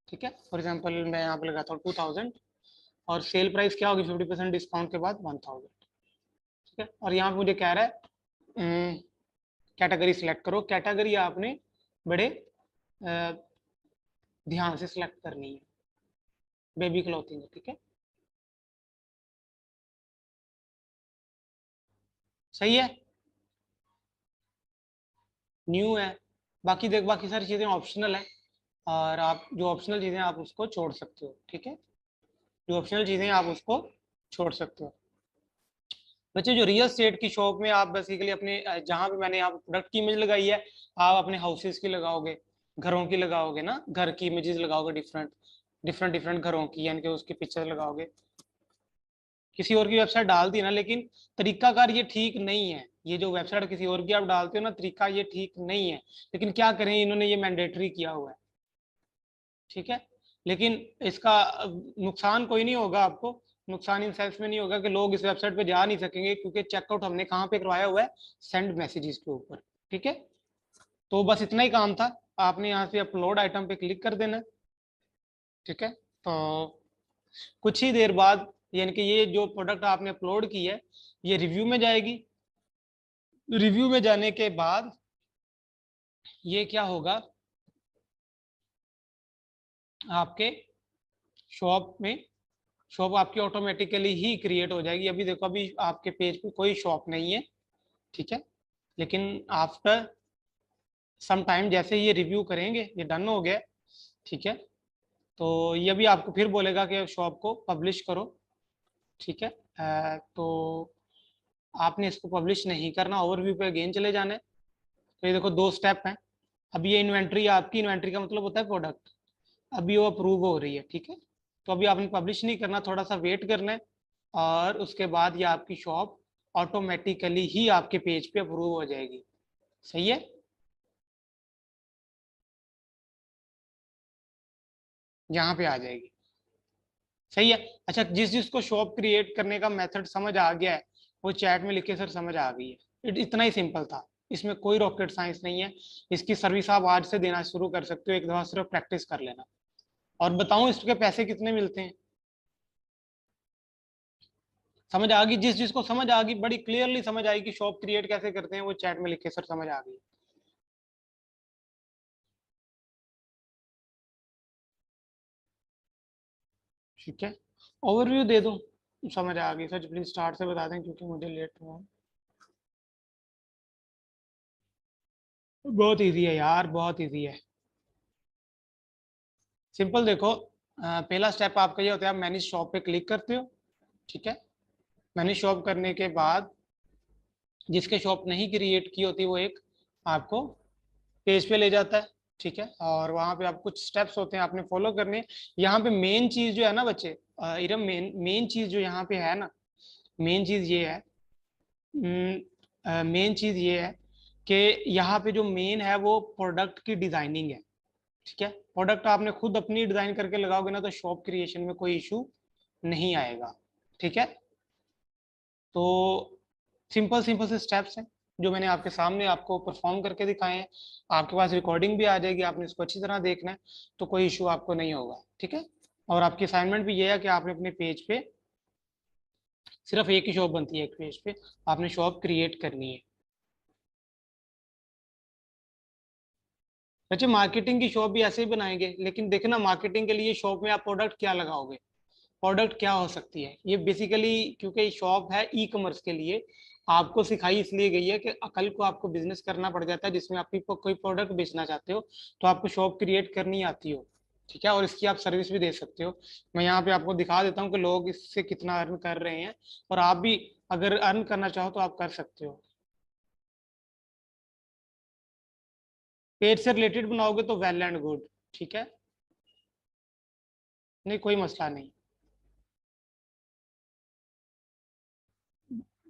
ठीक है। फॉर एग्जाम्पल मैं यहाँ पे लगाता हूँ 2000, और सेल प्राइस क्या होगी 50% डिस्काउंट के बाद 1000, ठीक है। और यहाँ पे मुझे कह रहा है कैटेगरी सिलेक्ट करो। कैटेगरी आपने बड़े ध्यान से सिलेक्ट करनी है, बेबी क्लॉथिंग, ठीक है। सही है, न्यू है। बाकी देख, बाकी सारी चीज़ें ऑप्शनल है, और आप जो ऑप्शनल चीज़ें आप उसको छोड़ सकते हो, ठीक है। जो ऑप्शनल चीजें आप उसको छोड़ सकते हो। बच्चे जो रियल स्टेट की शॉप में आप बेसिकली अपने जहां पे मैंने यहाँ प्रोडक्ट की इमेज लगाई है, आप अपने हाउसेस की लगाओगे, घरों की लगाओगे ना, घर की इमेजेस लगाओगे, डिफरेंट डिफरेंट डिफरेंट घरों की, यानी कि उसकी पिक्चर लगाओगे। किसी और की वेबसाइट डाल दी ना, लेकिन तरीकाकार ये ठीक नहीं है। ये जो वेबसाइट किसी और की आप डालते हो ना, तरीका ये ठीक नहीं है। लेकिन क्या करें, इन्होंने ये मैंडेटरी किया हुआ है, ठीक है। लेकिन इसका नुकसान कोई नहीं होगा आपको। नुकसान इन सेंस में नहीं होगा कि लोग इस वेबसाइट पे जा नहीं सकेंगे, क्योंकि चेकआउट हमने कहाँ पे करवाया हुआ है, सेंड मैसेजेस के ऊपर, ठीक है। तो बस इतना ही काम था, आपने यहाँ से अपलोड आइटम पे क्लिक कर देना, ठीक है। तो कुछ ही देर बाद, यानी कि ये जो प्रोडक्ट आपने अपलोड की है, ये रिव्यू में जाएगी। रिव्यू में जाने के बाद ये क्या होगा, आपके शॉप में, शॉप आपकी ऑटोमेटिकली ही क्रिएट हो जाएगी। अभी देखो, अभी आपके पेज पे कोई शॉप नहीं है, ठीक है। लेकिन आफ्टर सम टाइम, जैसे ये रिव्यू करेंगे, ये डन हो गया, ठीक है, तो ये भी आपको फिर बोलेगा कि शॉप को पब्लिश करो, ठीक है। तो आपने इसको पब्लिश नहीं करना, ओवरव्यू पे अगेन चले जाना है। तो ये देखो, दो स्टेप हैं। अब ये इन्वेंट्री, आपकी इन्वेंट्री का मतलब होता है प्रोडक्ट, अभी वो अप्रूव हो रही है, ठीक है। तो अभी आपने पब्लिश नहीं करना, थोड़ा सा वेट करना है, और उसके बाद ये आपकी शॉप ऑटोमेटिकली ही आपके पेज पे अप्रूव हो जाएगी। सही है, यहाँ पे आ जाएगी। सही है। अच्छा, जिस जिसको शॉप क्रिएट करने का मेथड समझ आ गया है, वो चैट में लिखे सर समझ आ गई है। इतना ही सिंपल था, इसमें कोई रॉकेट साइंस नहीं है। इसकी सर्विस आप आज से देना शुरू कर सकते हो, एक दफा सिर्फ प्रैक्टिस कर लेना। और बताऊं इसके पैसे कितने मिलते हैं? समझ आ गई? जिस जिसको समझ आ गई, बड़ी क्लियरली समझ आई कि शॉप क्रिएट कैसे करते हैं, वो चैट में लिखे सर समझ आ गई। ठीक है, ओवरव्यू दे दूं, समझ आ गई सर प्लीज स्टार्ट से बता दें, क्योंकि मुझे लेट हुआ। बहुत इजी है यार, बहुत इजी है। सिंपल देखो, पहला स्टेप आपका ये होता है, आप मैनेज शॉप पे क्लिक करते हो, ठीक है। मैनेज शॉप करने के बाद, जिसके शॉप नहीं क्रिएट की होती, वो एक आपको पेज पे ले जाता है, ठीक है। और वहां पे आप कुछ स्टेप्स होते हैं, आपने फॉलो करने हैं। यहाँ पे मेन चीज जो है ना बच्चे, इरम, मेन मेन चीज जो यहाँ पे है ना, मेन चीज ये है, मेन चीज ये है कि यहाँ पे जो मेन है वो प्रोडक्ट की डिजाइनिंग है, ठीक है। प्रोडक्ट आपने खुद अपनी डिजाइन करके लगाओगे ना, तो शॉप क्रिएशन में कोई इशू नहीं आएगा, ठीक है। तो सिंपल सिंपल से स्टेप्स हैं, जो मैंने आपके सामने आपको परफॉर्म करके दिखाए हैं। आपके पास रिकॉर्डिंग भी आ जाएगी, आपने इसको अच्छी तरह देखना है, तो कोई इशू आपको नहीं होगा, ठीक है। और आपकी असाइनमेंट भी ये है कि आपने अपने पेज पे, सिर्फ एक ही शॉप बनती है एक पेज पे, आपने शॉप क्रिएट करनी है। अच्छा, मार्केटिंग की शॉप भी ऐसे ही बनाएंगे, लेकिन देखना, मार्केटिंग के लिए शॉप में आप प्रोडक्ट क्या लगाओगे, प्रोडक्ट क्या हो सकती है, ये बेसिकली, क्योंकि शॉप है ई कॉमर्स के लिए, आपको सिखाई इसलिए गई है कि कल को आपको बिजनेस करना पड़ जाता है जिसमें आप कोई प्रोडक्ट बेचना चाहते हो, तो आपको शॉप क्रिएट करनी आती हो, ठीक है। और इसकी आप सर्विस भी दे सकते हो। मैं यहाँ पे आपको दिखा देता हूँ कि लोग इससे कितना अर्न कर रहे हैं, और आप भी अगर अर्न करना चाहो तो आप कर सकते हो। पेज से रिलेटेड बनाओगे तो वेल एंड गुड, ठीक है, नहीं कोई मसला नहीं।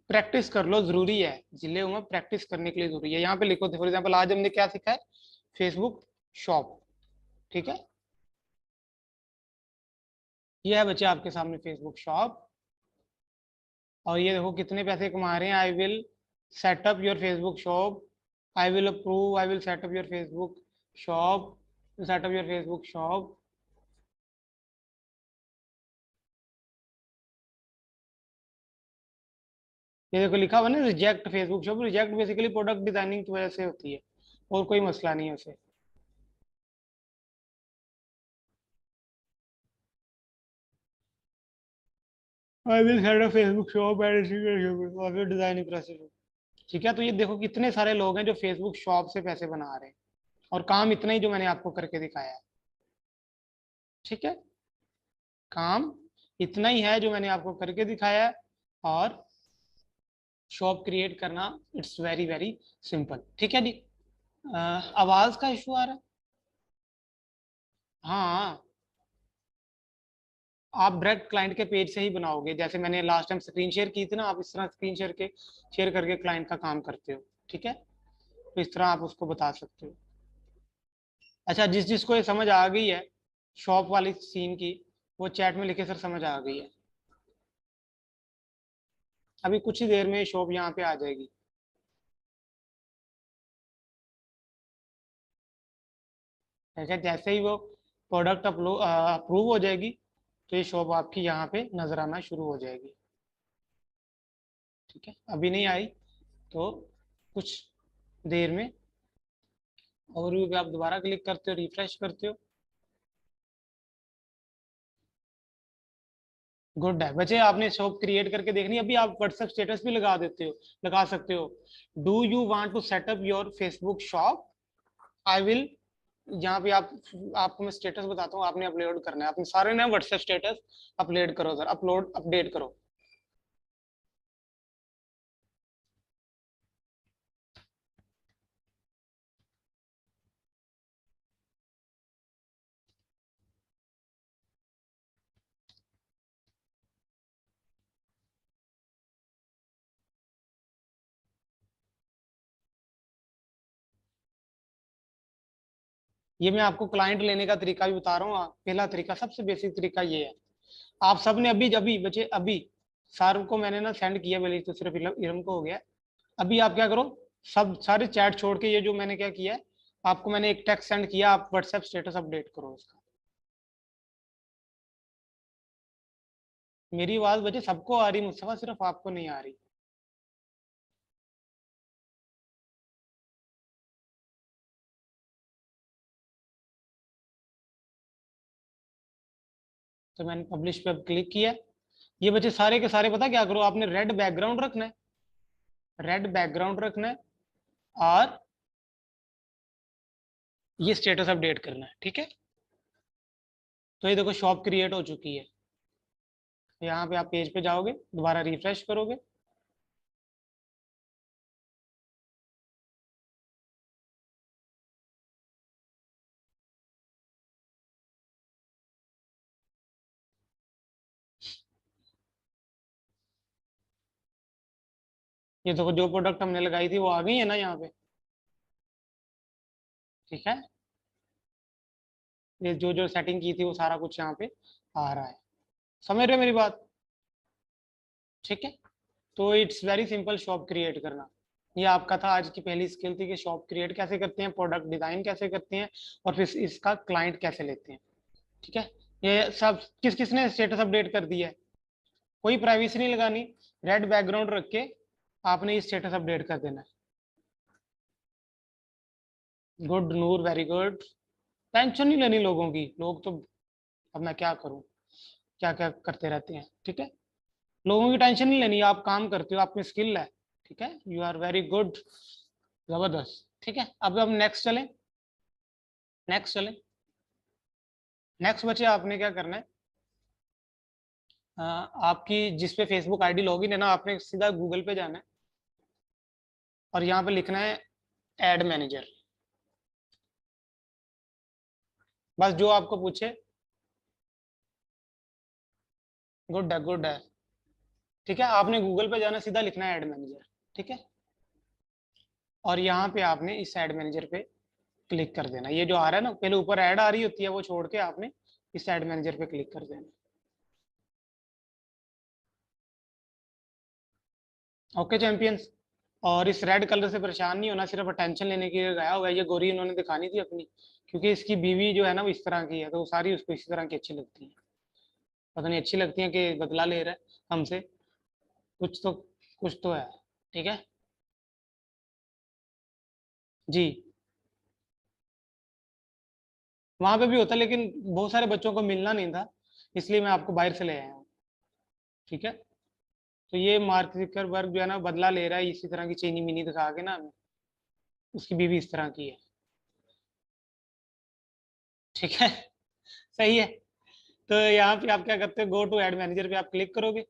प्रैक्टिस कर लो, जरूरी है, जिले में प्रैक्टिस करने के लिए जरूरी है। यहाँ पे लिखो, फॉर एग्जाम्पल आज हमने क्या सीखा है, फेसबुक शॉप, ठीक है। ये है बच्चे आपके सामने फेसबुक शॉप, और ये देखो कितने पैसे कमा रहे हैं। I will set up your Facebook shop, I will approve, I will set up your Facebook shop, setup your Facebook shop. ये देखो लिखा हुआ ना, reject Facebook shop, reject basically product designing की वजह से होती है, और कोई मसला नहीं है उसे। I will set a Facebook shop and designing process, ठीक है। तो ये देखो कितने सारे लोग हैं जो फेसबुक शॉप से पैसे बना रहे हैं, और काम इतना ही जो मैंने आपको करके दिखाया है, ठीक है। काम इतना ही है जो मैंने आपको करके दिखाया है। और शॉप क्रिएट करना इट्स वेरी वेरी सिंपल। ठीक है जी। आवाज का इशू आ रहा है। हाँ, आप डायरेक्ट क्लाइंट के पेज से ही बनाओगे, जैसे मैंने लास्ट टाइम स्क्रीन शेयर की थी ना, आप इस तरह स्क्रीन शेयर करके क्लाइंट का काम करते हो। ठीक है, तो इस तरह आप उसको बता सकते हो। अच्छा, जिस जिसको ये समझ आ गई है शॉप वाली सीन की, वो चैट में लिखे सर समझ आ गई है। अभी कुछ ही देर में शॉप यहाँ पे आ जाएगी। ठीक है, जैसे ही वो प्रोडक्ट अप्रूव हो जाएगी, तो ये शॉप आपकी यहाँ पे नजर आना शुरू हो जाएगी। ठीक है, अभी नहीं आई तो कुछ देर में ओवरव्यू पे आप दोबारा क्लिक करते हो, रिफ्रेश करते हो। गुड है बच्चे, आपने शॉप क्रिएट करके देखनी। अभी आप व्हाट्सएप स्टेटस भी लगा देते हो, लगा सकते हो। Do you want to set up your Facebook shop? I will. यहाँ पे आपको मैं स्टेटस बताता हूँ, आपने अपलोड करना है अपने सारे ना व्हाट्सएप स्टेटस। अपलोड करो सर, अपलोड अपडेट करो। ये मैं आपको क्लाइंट लेने का तरीका भी बता रहा हूँ। पहला तरीका, सबसे बेसिक तरीका ये है। आप सबने अभी अभी बच्चे अभी सर को मैंने ना सेंड किया, पहले तो सिर्फ इरम को हो गया। अभी आप क्या करो, सब सारे चैट छोड़ के ये जो मैंने क्या किया है, आपको मैंने एक टेक्स्ट सेंड किया, आप व्हाट्सएप स्टेटस अपडेट करो उसका। मेरी आवाज बच्चे सबको आ रही, मुस्तफा सिर्फ आपको नहीं आ रही। तो मैंने पब्लिश पे अब क्लिक किया। ये बच्चे सारे के सारे पता क्या करो, आपने रेड बैकग्राउंड रखना है। रेड बैकग्राउंड रखना है और ये स्टेटस अपडेट करना है। ठीक है, तो ये देखो शॉप क्रिएट हो चुकी है। यहाँ पे आप पेज पे जाओगे, दोबारा रिफ्रेश करोगे। ये देखो जो प्रोडक्ट हमने लगाई थी वो आ गई है ना यहाँ पे। ठीक है, ये जो जो सेटिंग की थी वो सारा कुछ यहाँ पे आ रहा है। समझ रहे हो मेरी बात? ठीक है, तो it's very simple shop create करना। ये आपका था आज की पहली स्किल थी कि शॉप क्रिएट कैसे करते हैं, प्रोडक्ट डिजाइन कैसे करते हैं, और फिर इसका क्लाइंट कैसे लेते हैं। ठीक है, ये सब किस किसने स्टेटस अपडेट कर दिया है? कोई प्राइवेसी नहीं लगानी, रेड बैकग्राउंड रख के आपने ये स्टेटस अपडेट कर देना है। गुड नूर, वेरी गुड। टेंशन नहीं लेनी लोगों की, लोग तो अब मैं क्या करूं, क्या क्या करते रहते हैं। ठीक है, लोगों की टेंशन नहीं लेनी, आप काम करते हो, आप में स्किल है। ठीक है, यू आर वेरी गुड, जबरदस्त। ठीक है, अब हम नेक्स्ट चलें। नेक्स्ट चलें। नेक्स्ट बच्चे आपने क्या करना है, आपकी जिस पे फेसबुक आईडी लॉगिन है ना, आपने सीधा गूगल पे जाना है और यहाँ पे लिखना है एड मैनेजर। बस जो आपको पूछे। गुड है, गुड है। ठीक है, आपने गूगल पे जाना, सीधा लिखना है एड मैनेजर। ठीक है, और यहाँ पे आपने इस एड मैनेजर पे क्लिक कर देना। ये जो आ रहा है ना, पहले ऊपर ऐड आ रही होती है, वो छोड़ के आपने इस एड मैनेजर पे क्लिक कर देना। Okay champions. और इस रेड कलर से परेशान नहीं होना, सिर्फ अटेंशन लेने के लिए गया हुआ है। ये गोरी इन्होंने दिखानी थी अपनी, क्योंकि इसकी बीवी जो है ना वो इस तरह की है, तो वो सारी उसको इसी तरह की अच्छी लगती है। पता नहीं अच्छी लगती है कि बदला ले रहा है हमसे, कुछ तो कुछ तो है। ठीक है जी, वहां पे भी होता है, लेकिन बहुत सारे बच्चों को मिलना नहीं था, इसलिए मैं आपको बाहर से ले आया हूँ। ठीक है, तो ये मार्क जुकरबर्ग जो है ना बदला ले रहा है इसी तरह की चीनी मिनी दिखा के ना हमें। उसकी बीवी इस तरह की है। ठीक है, सही है। तो यहाँ पे आप क्या करते हो, गो टू एड मैनेजर पे आप क्लिक करोगे।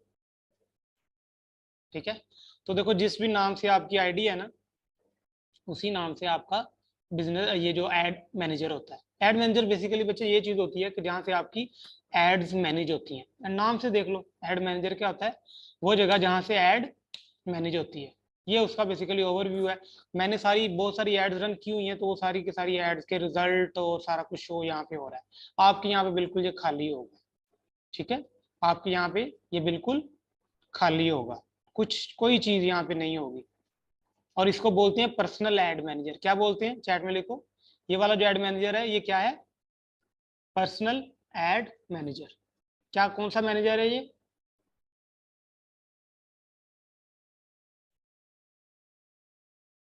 ठीक है, तो देखो जिस भी नाम से आपकी आईडी है ना, उसी नाम से आपका बिजनेस, ये जो एड मैनेजर होता है। एड मैनेजर बेसिकली बच्चे ये चीज होती है कि जहाँ से आपकी एड्स मैनेज होती हैं। नाम से देख लो, एड मैनेजर क्या होता है, वो जगह जहाँ से एड मैनेज होती है। ये उसका बेसिकली ओवरव्यू है। मैंने बहुत सारी एड्स रन की हुई हैं, तो वो सारी की सारी एड्स के रिजल्ट और सारा कुछ शो यहाँ पे हो रहा है। आपके यहाँ पे बिल्कुल ये खाली होगा। ठीक है, आपके यहाँ पे ये बिल्कुल खाली होगा, कुछ कोई चीज यहाँ पे नहीं होगी। और इसको बोलते हैं पर्सनल एड मैनेजर। क्या बोलते हैं, चैट में लिखो। ये वाला जो एड मैनेजर है, ये क्या है, पर्सनल एड मैनेजर। क्या, कौन सा मैनेजर है ये,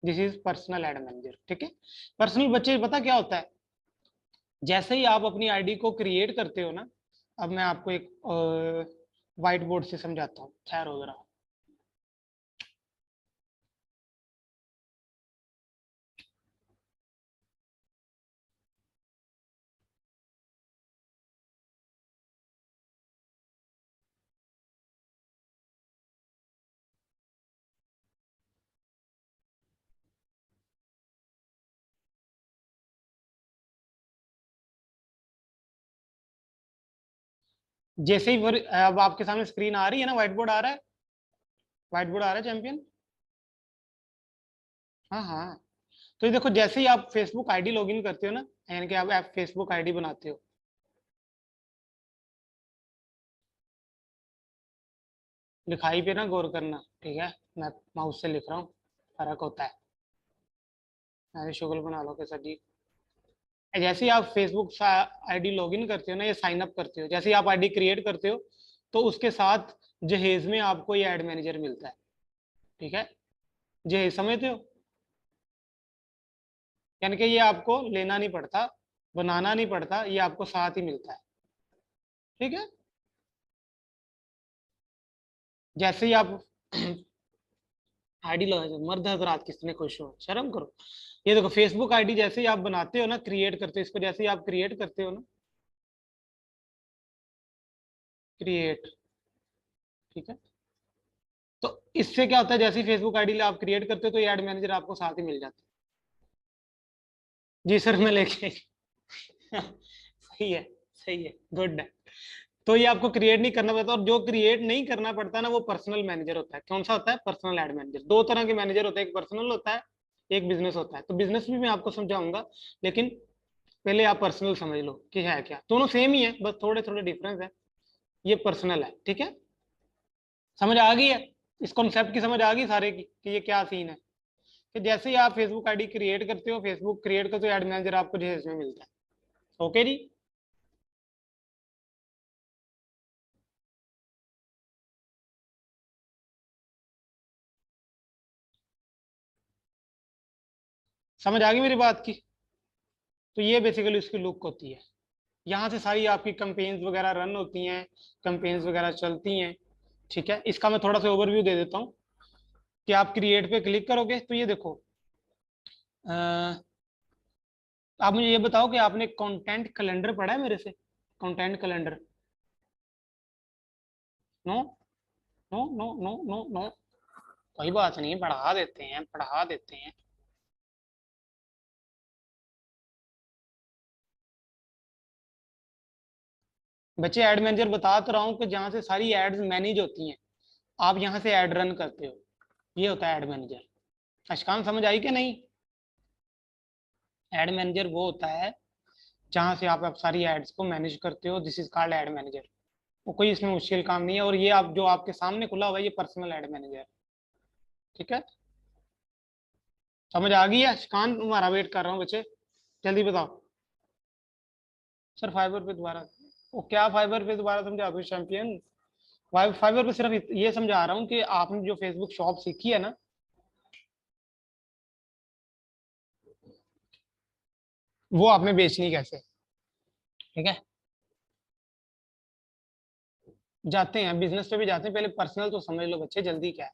this is personal add manager. ठीक है, पर्सनल बच्चे पता क्या होता है, जैसे ही आप अपनी आईडी को क्रिएट करते हो ना, अब मैं आपको एक व्हाइट बोर्ड से समझाता हूँ, ठहरो जरा। जैसे ही अब आपके सामने स्क्रीन आ रही है ना, व्हाइट बोर्ड आ रहा है, व्हाइट बोर्ड आ रहा है चैंपियन। हाँ हाँ, तो ये देखो, जैसे ही आप फेसबुक आईडी लॉगिन करते हो ना, यानी कि आप फेसबुक आईडी बनाते हो, लिखाई पे ना गौर करना, ठीक है, मैं माउस से लिख रहा हूँ, फर्क होता है। ऐसे शुगल बना लो कैसा जी। जैसे ही आप फेसबुक आईडी लॉगिन करते हो ना, ये साइन अप करते हो, जैसे ही आप आईडी क्रिएट करते हो, तो उसके साथ जहेज में आपको ये एड मैनेजर मिलता है। ठीक है, जहेज समझते हो, यानी कि ये आपको लेना नहीं पड़ता, बनाना नहीं पड़ता, ये आपको साथ ही मिलता है। ठीक है, जैसे ही आप आईडी लगा, मर्द हजरात किसने खुश हो, शर्म करो। ये देखो, फेसबुक आईडी जैसे ही आप बनाते हो ना, क्रिएट करते हो इसको, जैसे ही आप क्रिएट करते हो ना, क्रिएट, ठीक है, तो इससे क्या होता है, जैसे ही फेसबुक आईडी आप क्रिएट करते हो, तो ये एड मैनेजर आपको साथ ही मिल जाता है। जी सर, मैं लेके सही है, सही है, गुड है। तो ये आपको क्रिएट नहीं करना पड़ता, और जो क्रिएट नहीं करना पड़ता ना, वो पर्सनल मैनेजर होता है। कौन सा होता है, पर्सनल एड मैनेजर। दो तरह के मैनेजर होते हैं, एक पर्सनल होता है, एक बिजनेस होता है। तो बिजनेस भी मैं आपको समझाऊंगा, लेकिन पहले आप पर्सनल समझ लो कि है क्या। दोनों सेम ही है, बस थोड़े थोड़े डिफरेंस है। ये पर्सनल है, ठीक है, समझ आ गई है, इस कॉन्सेप्ट की समझ आ गई सारे की कि ये क्या सीन है। कि जैसे ही आप फेसबुक आईडी क्रिएट करते हो, फेसबुक क्रिएट करते हो, एड मैनेजर आपको जो है इसमें मिलता है। ओके जी, समझ आ गई मेरी बात की। तो ये बेसिकली उसकी लुक होती है। यहाँ से सारी आपकी कंपेन्स वगैरह रन होती हैं, कंपेन्स वगैरह चलती हैं। ठीक है, इसका मैं थोड़ा सा ओवरव्यू दे देता हूँ। कि आप क्रिएट पे क्लिक करोगे, तो ये देखो, आप मुझे ये बताओ कि आपने कंटेंट कैलेंडर पढ़ा है मेरे से, content calendar. No, no no no no no, कोई बात नहीं, पढ़ा देते हैं, पढ़ा देते हैं। बच्चे, एड मैनेजर बता तो रहा हूँ कि जहाँ से सारी एड्स मैनेज होती हैं, आप यहाँ से एड रन करते हो, ये होता है एड मैनेजर। अशकान समझ आई कि नहीं। एड मैनेजर वो होता है जहाँ से आप सारी एड्स को मैनेज करते हो, this is called add manager. वो कोई इसमें मुश्किल काम नहीं है, और ये आप जो आपके सामने खुला हुआ है, ये पर्सनल एड मैनेजर। ठीक है, समझ आ गई है। अशकान, तुम्हारा वेट कर रहा हूँ बच्चे, जल्दी बताओ। सर फाइबर पे दोबारा, वो क्या फाइबर पे दोबारा समझा दो चैंपियन। फाइबर पे सिर्फ ये समझा रहा हूँ कि आपने जो फेसबुक शॉप सीखी है ना, वो आपने बेचनी कैसे। ठीक है, जाते हैं बिजनेस पे भी जाते हैं, पहले पर्सनल तो समझ लो बच्चे, जल्दी क्या है।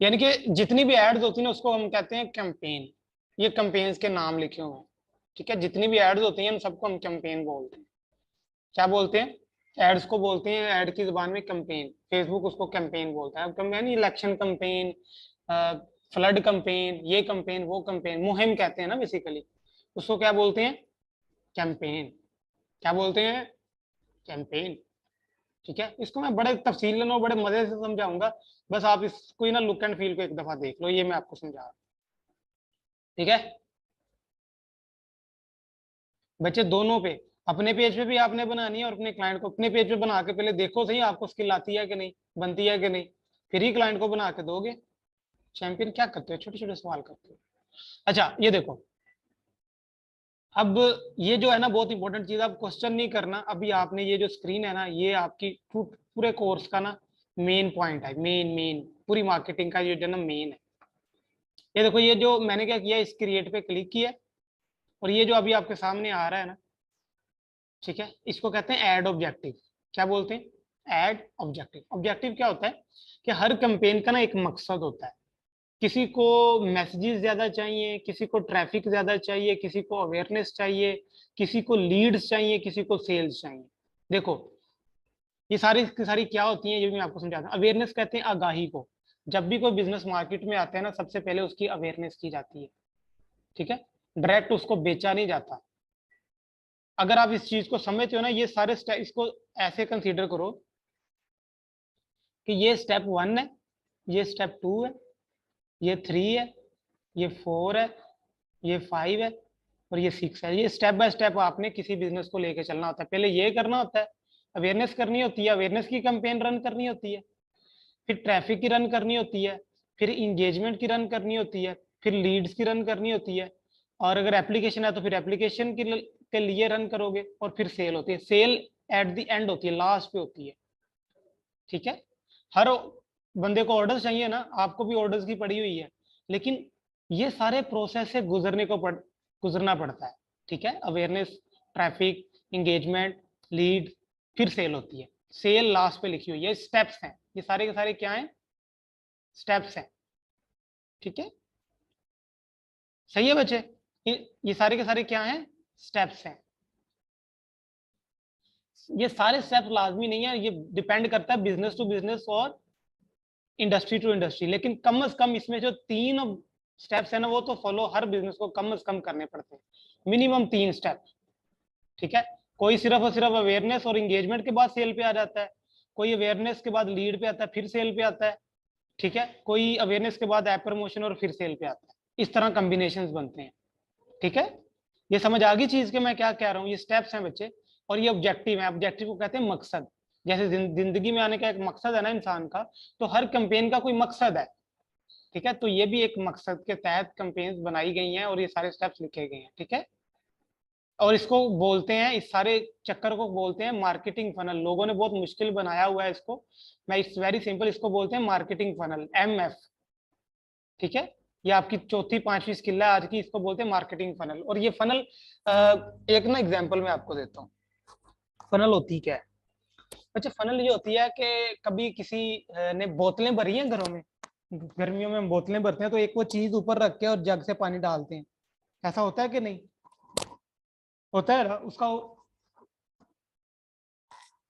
यानी कि जितनी भी एड्स होती है ना, उसको हम कहते हैं कैंपेन। ये कैंपेन्स के नाम लिखे हुए हैं। ठीक है, जितनी भी एड्स होती हैं, उन सबको हम कैंपेन बोलते हैं। क्या बोलते हैं, एड्स को बोलते हैं एड की जुबान में कैंपेन, फेसबुक उसको कैंपेन बोलता है। अब campaign election campaign, flood campaign, ये कैंपेन वो कैंपेन, मुहिम कहते हैं ना बेसिकली, उसको क्या बोलते हैं? कैंपेन। क्या बोलते हैं? कैंपेन। ठीक है, इसको मैं बड़े तफसीलन और बड़े मजे से समझाऊंगा, बस आप इसको ही ना लुक एंड फील को एक दफा देख लो, ये मैं आपको समझा रहा हूं। ठीक है बच्चे, दोनों पे, अपने पेज पे भी आपने बनानी है और अपने क्लाइंट को अपने पेज पे बना के पहले देखो सही आपको स्किल आती है कि नहीं, बनती है कि नहीं, फिर ही क्लाइंट को बना के दोगे। चैंपियन क्या करते हो? छोटे छोटे सवाल करते हो। अच्छा ये देखो, अब ये जो है ना बहुत इंपॉर्टेंट चीज, आप क्वेश्चन नहीं करना अभी, आपने ये जो स्क्रीन है ना, ये आपकी पूरे कोर्स का ना मेन पॉइंट है, मेन पूरी मार्केटिंग का ये जो ना मेन है। ये देखो, ये जो मैंने क्या किया, इस क्रिएट पे क्लिक किया और ये जो अभी आपके सामने आ रहा है ना, ठीक है, इसको कहते हैं एड ऑब्जेक्टिव। क्या बोलते हैं? Add objective. ऑब्जेक्टिव क्या होता है कि हर कैंपेन का ना एक मकसद होता है। किसी को मैसेजेस ज्यादा चाहिए, किसी को ट्रैफिक ज्यादा चाहिए, किसी को अवेयरनेस चाहिए, किसी को लीड्स चाहिए, किसी को सेल्स चाहिए। देखो ये सारी की सारी क्या होती हैं, ये भी मैं आपको समझाता हूँ। अवेयरनेस कहते हैं आगाही को। जब भी कोई बिजनेस मार्केट में आता है ना, सबसे पहले उसकी अवेयरनेस की जाती है। ठीक है, डायरेक्ट उसको बेचा नहीं जाता। अगर आप इस चीज को समझते हो ना, ये सारे स्टेप इसको ऐसे कंसीडर करो कि ये स्टेप 1 है, ये स्टेप 2 है, ये 3 है, ये 4 है, ये 5 है और ये 6 है। ये स्टेप बाय स्टेप आपने किसी बिजनेस को लेके चलना होता है। पहले ये करना होता है, अवेयरनेस करनी होती है, अवेयरनेस की कैंपेन रन करनी होती है, फिर ट्रैफिक की रन करनी होती है, फिर इंगेजमेंट की रन करनी होती है, फिर लीड्स की रन करनी होती है, और अगर एप्लीकेशन है तो फिर एप्लीकेशन के लिए रन करोगे, और फिर सेल होती है। सेल एट द एंड होती है, लास्ट पे होती है। ठीक है, हर बंदे को ऑर्डर चाहिए ना, आपको भी ऑर्डर्स की पड़ी हुई है, लेकिन ये सारे प्रोसेस से गुजरना पड़ता है। ठीक है, अवेयरनेस, ट्रैफिक, इंगेजमेंट, लीड, फिर सेल होती है। सेल लास्ट पे लिखी हुई है, स्टेप्स हैं ये सारे के सारे, क्या हैं? स्टेप्स हैं। ठीक है, सही है बच्चे? ये सारे के सारे क्या हैं? स्टेप्स हैं। ये सारे स्टेप्स लाजमी नहीं है, ये डिपेंड करता है बिजनेस टू बिजनेस और इंडस्ट्री टू इंडस्ट्री, लेकिन कम से कम इसमें जो 3 स्टेप्स है ना, वो तो फॉलो हर बिजनेस को कम से कम करने पड़ते हैं, मिनिमम 3 स्टेप। ठीक है, कोई सिर्फ और सिर्फ अवेयरनेस और इंगेजमेंट के बाद सेल पे आ जाता है, कोई अवेयरनेस के बाद लीड पे आता है फिर सेल पे आता है, ठीक है, कोई अवेयरनेस के बाद ऐप प्रमोशन और फिर सेल पे आता है। इस तरह कॉम्बिनेशन बनते हैं। ठीक है, ये समझ आ गई चीज के मैं क्या कह रहा हूँ? ये स्टेप्स हैं बच्चे, और ये ऑब्जेक्टिव है। ऑब्जेक्टिव को कहते हैं मकसद। जैसे जिंदगी में आने का एक मकसद है ना इंसान का, तो हर कैंपेन का कोई मकसद है। ठीक है, तो ये भी एक मकसद के तहत कैंपेन्स बनाई गई हैं और ये सारे स्टेप्स लिखे गए हैं। ठीक है, और इसको बोलते हैं, इस सारे चक्कर को बोलते हैं मार्केटिंग फनल। लोगों ने बहुत मुश्किल बनाया हुआ है इसको, मैं इट्स वेरी सिंपल, इसको बोलते हैं मार्केटिंग फनल, MF। ठीक है, ये आपकी चौथी पांचवी स्किल है आज की, इसको बोलते हैं मार्केटिंग फनल। और ये फनल एक ना एग्जांपल मैं आपको देता हूँ, फनल होती क्या है। अच्छा, फनल ये होती है कि कभी किसी ने बोतलें भरी हैं घरों में, गर्मियों में हम बोतलें भरते हैं, तो एक वो चीज ऊपर रख के और जग से पानी डालते हैं, ऐसा होता है कि नहीं? होता है ना उसका,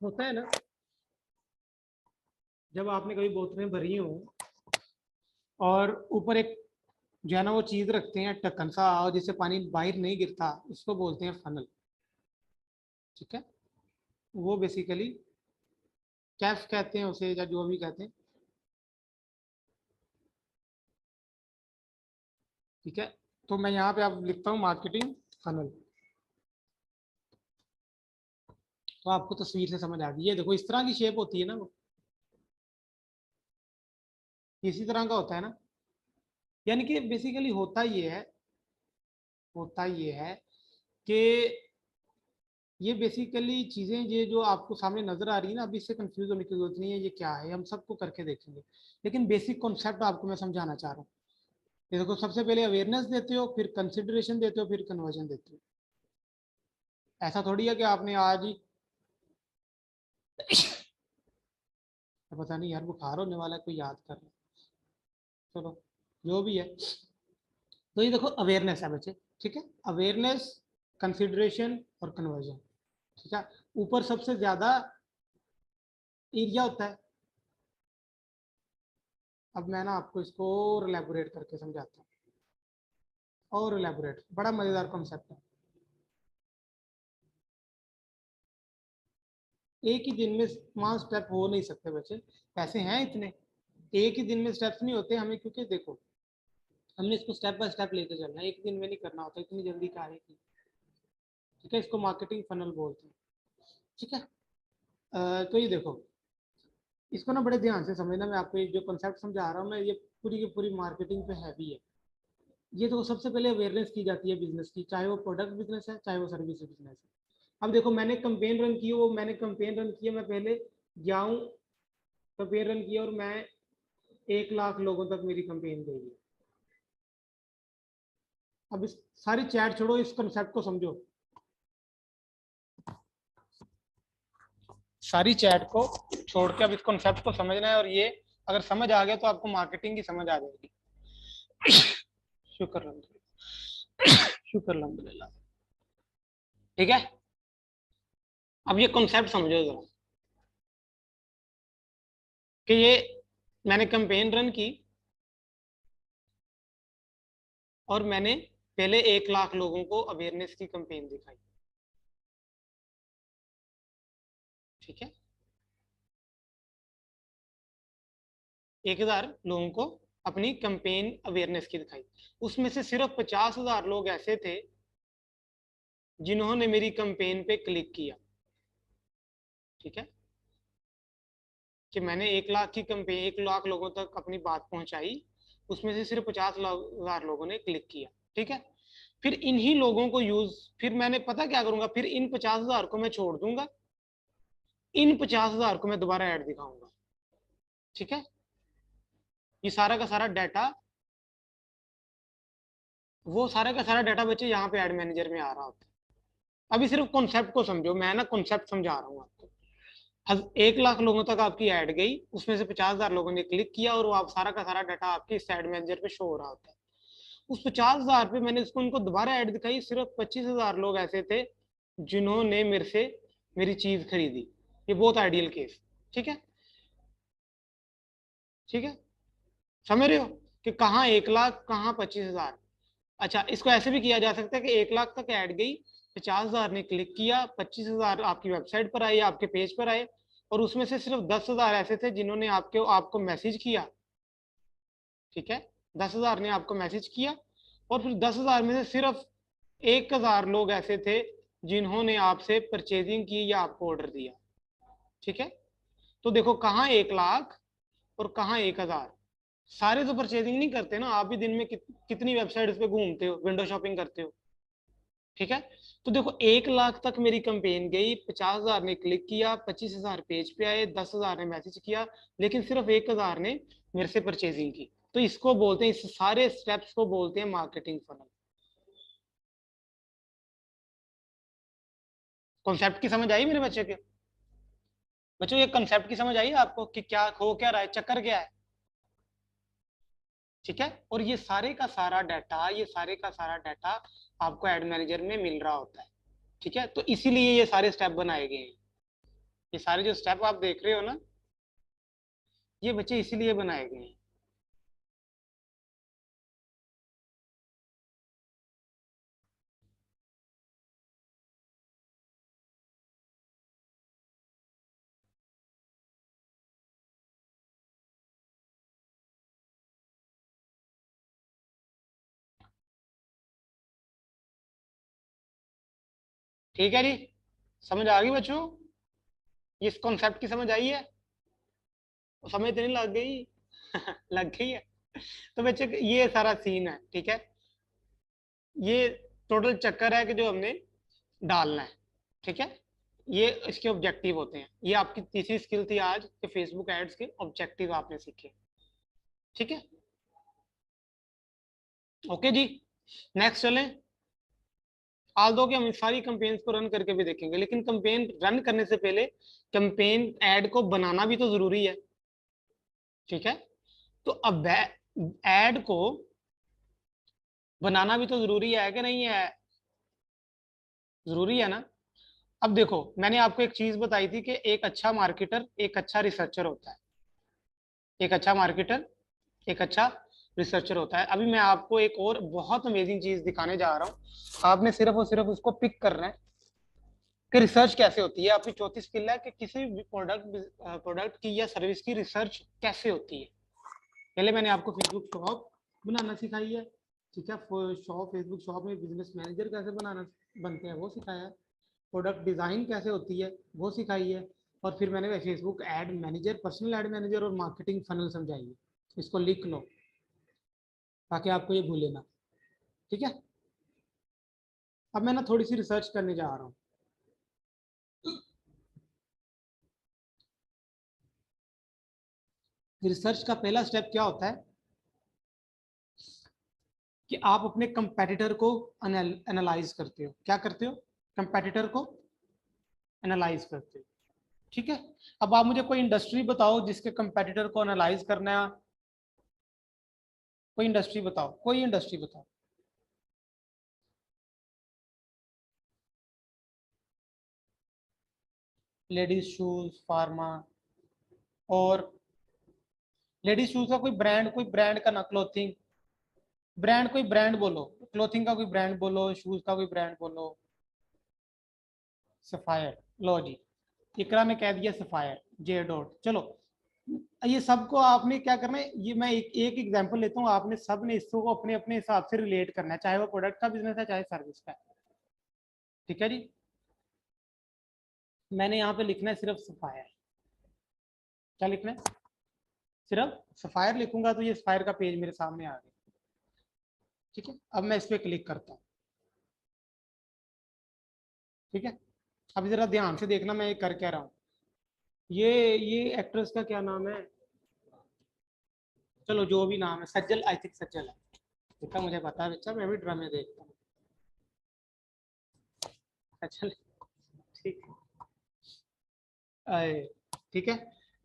होता है ना, जब आपने कभी बोतलें भरी हो और ऊपर एक जो है ना वो चीज रखते हैं ढक्कन सा, और जिससे पानी बाहर नहीं गिरता, उसको बोलते हैं फनल। ठीक है, वो बेसिकली कैफ कहते हैं उसे, या जो भी कहते हैं। ठीक है, तो मैं यहाँ पे आप लिखता हूँ मार्केटिंग फनल, तो आपको तस्वीर से समझ आ गई। ये देखो इस तरह की शेप होती है ना, वो इसी तरह का होता है ना। यानी कि बेसिकली होता ये है कि ये बेसिकली चीजें, ये जो आपको सामने नजर आ रही है ना, अभी इससे कंफ्यूज होने की जरूरत नहीं है, ये क्या है हम सबको करके देखेंगे, लेकिन बेसिक कॉन्सेप्ट आपको मैं समझाना चाह रहा हूँ। ये देखो, सबसे पहले अवेयरनेस देते हो, फिर कंसिडरेशन देते हो, फिर कन्वर्जन देते हो। ऐसा थोड़ी है कि आपने आज ही पता नहीं यार बुखार होने वाला है, कोई याद कर ले। चलो, जो भी है, तो ये देखो अवेयरनेस है बच्चे। ठीक है, अवेयरनेस, कंसिडरेशन और कन्वर्जन। ठीक है, ऊपर सबसे ज्यादा एरिया होता है। अब मैं ना आपको इसको और एलैबोरेट करके समझाता हूँ, और एलैबोरेट, बड़ा मजेदार कॉन्सेप्ट है। एक ही दिन में 5 स्टेप हो नहीं सकते बच्चे, पैसे हैं इतने, एक ही दिन में स्टेप्स नहीं होते हमें, क्योंकि देखो हमने इसको स्टेप बाय स्टेप लेके चलना है, एक दिन में नहीं करना होता, इतनी जल्दी काहे की। ठीक है, इसको मार्केटिंग फनल बोलते हैं। ठीक है, तो ये देखो, इसको ना बड़े ध्यान से समझना, मैं आपको जो कॉन्सेप्ट समझा रहा हूँ मैं, ये पूरी की पूरी मार्केटिंग पे हैवी है। ये तो सबसे पहले अवेयरनेस की जाती है बिजनेस की, चाहे वो प्रोडक्ट बिजनेस है चाहे वो सर्विस बिजनेस है। अब देखो मैंने कंपेन रन की, वो मैंने कंपेन रन किया, मैं पहले जाऊं, कंपेन रन किया और मैं 1 लाख लोगों तक मेरी कंपेन गई है। अब इस सारी चैट छोड़ो, इस कंसेप्ट को समझो, सारी चैट को छोड़ के अब इस कॉन्सेप्ट को समझना है, और ये अगर समझ आ गया तो आपको मार्केटिंग की समझ आ जाएगी। शुक्र अल्हम्दुलिल्लाह, शुक्र अल्हम्दुलिल्लाह। ठीक है, अब ये कॉन्सेप्ट समझो जरा, कि ये मैंने कैंपेन रन की और मैंने पहले 1 लाख लोगों को अवेयरनेस की कैंपेन दिखाई। ठीक है, 1,000 लोगों को अपनी कैंपेन अवेयरनेस की दिखाई, उसमें से सिर्फ 50,000 लोग ऐसे थे जिन्होंने मेरी कैंपेन पे क्लिक किया। ठीक है, कि मैंने 1 लाख की कैंपेन, 1 लाख लोगों तक अपनी बात पहुंचाई, उसमें से सिर्फ 50,000 लोगों ने क्लिक किया। ठीक है, फिर इन्हीं लोगों को यूज, फिर मैंने पता क्या करूंगा, फिर इन 50,000 को मैं छोड़ दूंगा, इन 50,000 को मैं दोबारा ऐड दिखाऊंगा। ठीक है, ये सारा का सारा डाटा, वो सारा का सारा डाटा बच्चे यहाँ पे एड मैनेजर में आ रहा होता है। अभी सिर्फ कॉन्सेप्ट को समझो, मैं ना कॉन्सेप्ट समझा रहा हूँ आपको। 1 लाख लोगों तक आपकी ऐड गई, उसमें से 50,000 लोगों ने क्लिक किया, और वो आप सारा का सारा डाटा आपके इस एड मैनेजर पे शो हो रहा होता है। उस 50,000 पे मैंने इसको उनको दोबारा ऐड दिखाई, सिर्फ 25,000 लोग ऐसे थे जिन्होंने मेरे से मेरी चीज खरीदी। ये बहुत आइडियल केस। ठीक है, ठीक है, समझ रहे हो कि कहाँ 1 लाख, कहाँ 25,000। अच्छा, इसको ऐसे भी किया जा सकता है कि 1 लाख तक ऐड गई, 50,000 ने क्लिक किया, 25,000 आपकी वेबसाइट पर आए, आपके पेज पर आए, और उसमें से सिर्फ 10,000 ऐसे थे जिन्होंने आपको आपको मैसेज किया। ठीक है, 10,000 ने आपको मैसेज किया, और फिर 10,000 में से सिर्फ 1,000 लोग ऐसे थे जिन्होंने आपसे परचेजिंग की या आपको ऑर्डर दिया। ठीक है, तो देखो कहाँ 1 लाख और कहाँ 1,000। सारे तो परचेजिंग नहीं करते ना, आप भी दिन में कितनी वेबसाइट्स पे घूमते हो, विंडो शॉपिंग करते हो। ठीक है, तो देखो 1 लाख तक मेरी कंपेन गई, 50,000 ने क्लिक किया, 25,000 पेज पे आए, 10,000 ने मैसेज किया, लेकिन सिर्फ 1,000 ने मेरे से परचेजिंग की। तो इसको बोलते हैं, इस सारे स्टेप्स को बोलते हैं मार्केटिंग फनल। कॉन्सेप्ट की समझ आई मेरे बच्चे के? बच्चों ये कॉन्सेप्ट की समझ आई आपको कि क्या हो क्या रहा है, चक्कर क्या है? ठीक है, और ये सारे का सारा डाटा, ये सारे का सारा डाटा आपको एड मैनेजर में मिल रहा होता है। ठीक है, तो इसीलिए ये सारे स्टेप बनाए गए हैं। ये सारे जो स्टेप आप देख रहे हो ना, ये बच्चे इसीलिए बनाए गए हैं। ठीक है जी, समझ आ गई बच्चों? ये इस कॉन्सेप्ट की समझ आई है? समझ तो नहीं लग गई? लग गई है। तो बच्चे ये सारा सीन है। ठीक है, ये टोटल चक्कर है कि जो हमने डालना है। ठीक है, ये इसके ऑब्जेक्टिव होते हैं। ये आपकी तीसरी स्किल थी आज कि फेसबुक एड्स के ऑब्जेक्टिव आपने सीखे। ठीक है, ओके जी, नेक्स्ट चलें। आल दो कि हम सारी कंपेन्स को रन करके भी देखेंगे, लेकिन कंपेन रन करने से पहले कंपेन ऐड को बनाना भी तो जरूरी है। ठीक है, तो अब ऐड को बनाना भी तो जरूरी है कि नहीं है? जरूरी है ना। अब देखो, मैंने आपको एक चीज बताई थी कि एक अच्छा मार्केटर एक अच्छा रिसर्चर होता है। एक अच्छा मार्केटर एक अच्छा रिसर्चर होता है। अभी मैं आपको एक और बहुत अमेजिंग चीज दिखाने जा रहा हूँ। आपने सिर्फ और सिर्फ उसको पिक करना है कि रिसर्च कैसे होती है। आपकी चौथी स्किल है कि किसी भी प्रोडक्ट की या सर्विस की रिसर्च कैसे होती है। पहले मैंने आपको फेसबुक शॉप बनाना सिखाई है, ठीक है। शॉप, फेसबुक शॉप में बिजनेस मैनेजर कैसे बनाना बनते हैं वो सिखाया है। प्रोडक्ट डिजाइन कैसे होती है वो सिखाई है। और फिर मैंने Facebook ad manager, personal add manager और मार्केटिंग फनल समझाई है। इसको लिख लो ताकि आपको ये भूले ना, ठीक है। अब मैं ना थोड़ी सी रिसर्च करने जा रहा हूँ। रिसर्च का पहला स्टेप क्या होता है कि आप अपने कंपेटिटर को एनालाइज करते हो। क्या करते हो? कंपेटिटर को एनालाइज करते हो, ठीक है। अब आप मुझे कोई इंडस्ट्री बताओ जिसके कंपेटिटर को एनालाइज करना है। कोई इंडस्ट्री बताओ, कोई इंडस्ट्री बताओ। लेडीज शूज, फार्मा, और लेडीज शूज का कोई ब्रांड का ना, क्लोथिंग ब्रांड, कोई ब्रांड बोलो, क्लोथिंग का कोई ब्रांड बोलो, शूज का कोई ब्रांड बोलो। सफायर, लो जी, इकरा ने कह दिया सफायर, जे डॉट। चलो, ये सबको आपने क्या करना है, ये मैं एक एग्जांपल लेता हूँ, आपने सब ने इसको अपने अपने हिसाब से रिलेट करना है, चाहे वो प्रोडक्ट का बिजनेस है चाहे सर्विस का है, ठीक है जी। मैंने यहाँ पे लिखना है सिर्फ सफायर। क्या लिखना है? सिर्फ सफायर लिखूंगा तो ये सफायर का पेज मेरे सामने आ गया, ठीक है। अब मैं इस पर क्लिक करता हूँ, ठीक है। अभी जरा ध्यान से देखना मैं ये कर क्या रहा हूँ। ये एक्ट्रेस का क्या नाम है? चलो जो भी नाम है, सज्जल, आई थिंक सज्जल है, ठीक है। मुझे पता है बच्चा, मैं भी ड्रामे देखता हूँ। सज्जल, ठीक है, ठीक है।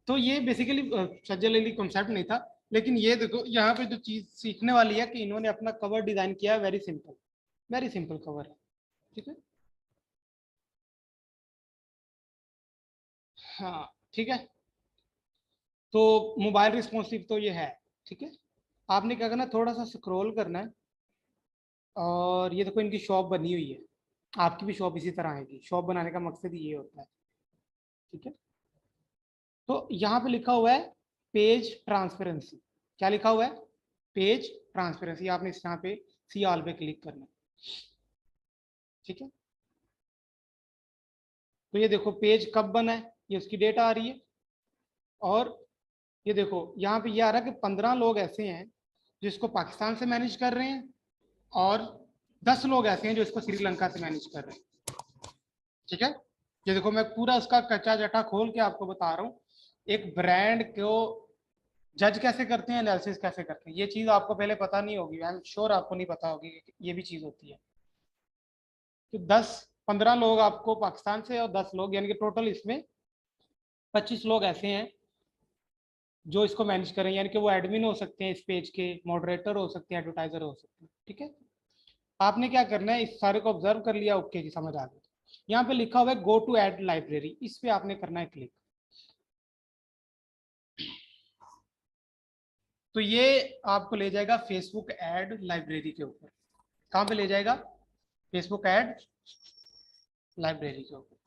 तो ये बेसिकली सज्जल अली कॉन्सेप्ट नहीं था, लेकिन ये देखो यहाँ पे जो चीज सीखने वाली है कि इन्होंने अपना कवर डिजाइन किया है, वेरी सिंपल कवर है, ठीक है। हाँ, ठीक है। तो मोबाइल रिस्पॉन्सिव तो ये है, ठीक है। आपने क्या करना है, थोड़ा सा स्क्रॉल करना है, और ये देखो इनकी शॉप बनी हुई है। आपकी भी शॉप इसी तरह आएगी, शॉप बनाने का मकसद ही ये होता है, ठीक है। तो यहाँ पे लिखा हुआ है पेज ट्रांसपेरेंसी। क्या लिखा हुआ है? Page transparency. आपने इस यहाँ पे सी ऑल पे क्लिक करना है, ठीक है। तो ये देखो पेज कब बना है, ये उसकी डेटा आ रही है। और ये देखो यहाँ पे ये आ रहा है कि 15 लोग ऐसे हैं जिसको पाकिस्तान से मैनेज कर रहे हैं, और 10 लोग ऐसे हैं जो इसको श्रीलंका से मैनेज कर रहे हैं, ठीक है। ये देखो मैं पूरा उसका कच्चा जटा खोल के आपको बता रहा हूँ, एक ब्रांड को जज कैसे करते हैं, एनालिसिस कैसे करते हैं। ये चीज आपको पहले पता नहीं होगी, आई एम श्योर आपको नहीं पता होगी कि ये भी चीज होती है। तो 10-15 लोग आपको पाकिस्तान से, और 10 लोग, यानी कि टोटल इसमें 25 लोग ऐसे हैं जो इसको मैनेज करें, यानी कि वो एडमिन हो सकते हैं इस पेज के, मॉडरेटर हो सकते हैं, एडवर्टाइजर हो सकते हैं, ठीक है। आपने क्या करना है, इस सारे को ऑब्जर्व कर लिया, ओके जी, समझ आ गया। यहाँ पे लिखा हुआ है गो टू एड लाइब्रेरी, इस पे आपने करना है क्लिक। तो ये आपको ले जाएगा फेसबुक एड लाइब्रेरी के ऊपर। कहाँ पे ले जाएगा? फेसबुक एड लाइब्रेरी के ऊपर।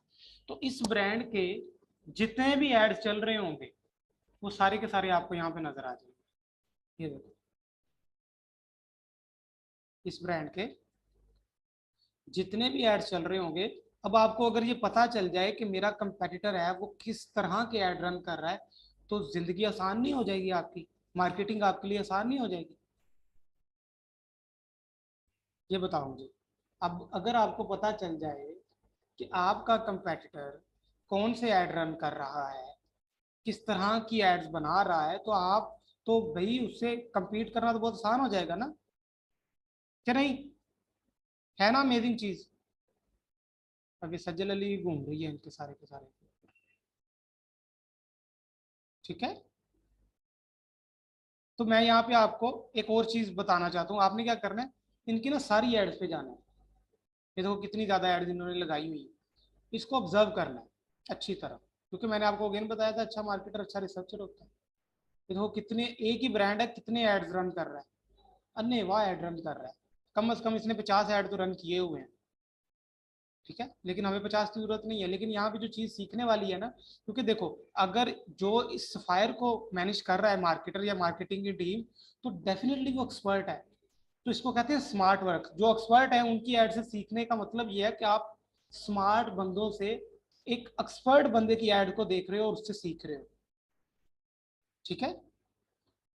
तो इस ब्रांड के जितने भी एड्स चल रहे होंगे वो सारे के सारे आपको यहाँ पे नजर आ जाएंगे। ये देखो, इस ब्रांड के जितने भी एड्स चल रहे होंगे। अब आपको अगर ये पता चल जाए कि मेरा कंपेटिटर है वो किस तरह के एड रन कर रहा है, तो जिंदगी आसान नहीं हो जाएगी आपकी, मार्केटिंग आपके लिए आसान नहीं हो जाएगी? ये बताओ मुझे। अब अगर आपको पता चल जाए कि आपका कंपेटिटर कौन से एड रन कर रहा है, किस तरह की एड्स बना रहा है, तो आप तो भाई उससे compete करना तो बहुत आसान हो जाएगा ना, क्या नहीं? है ना अमेजिंग चीज? अभी सज्जल अली घूम रही है इनके सारे के सारे, ठीक है। तो मैं यहाँ पे आपको एक और चीज बताना चाहता हूँ। आपने क्या करना है, इनकी ना सारी एड्स पे जाना है। ये देखो कितनी ज्यादा एड्स इन्होंने लगाई हुई है। इसको ऑब्जर्व करना है अच्छी तरह, क्योंकि मैंने आपको अगेन बताया था अच्छा मार्केटर अच्छा रिसर्चर होता है। ये देखो कितने, एक ही ब्रांड है कितने एड्स रन कर रहा है, अन्य वाह एड रन कर रहा है, कम से कम इसने 50 ऐड तो रन किए हुए हैं। ठीक है, लेकिन हमें 50 की जरूरत नहीं है। लेकिन यहाँ पे जो चीज सीखने वाली है ना, क्योंकि देखो अगर जो इस फायर को मैनेज कर रहा है मार्केटर या मार्केटिंग की टीम, तो डेफिनेटली वो एक्सपर्ट है। तो इसको कहते हैं स्मार्ट वर्क। जो एक्सपर्ट है उनकी एड से सीखने का मतलब ये है कि आप स्मार्ट बंदों से एक एक्सपर्ट बंदे की एड को देख रहे हो और उससे सीख रहे हो। ठीक है,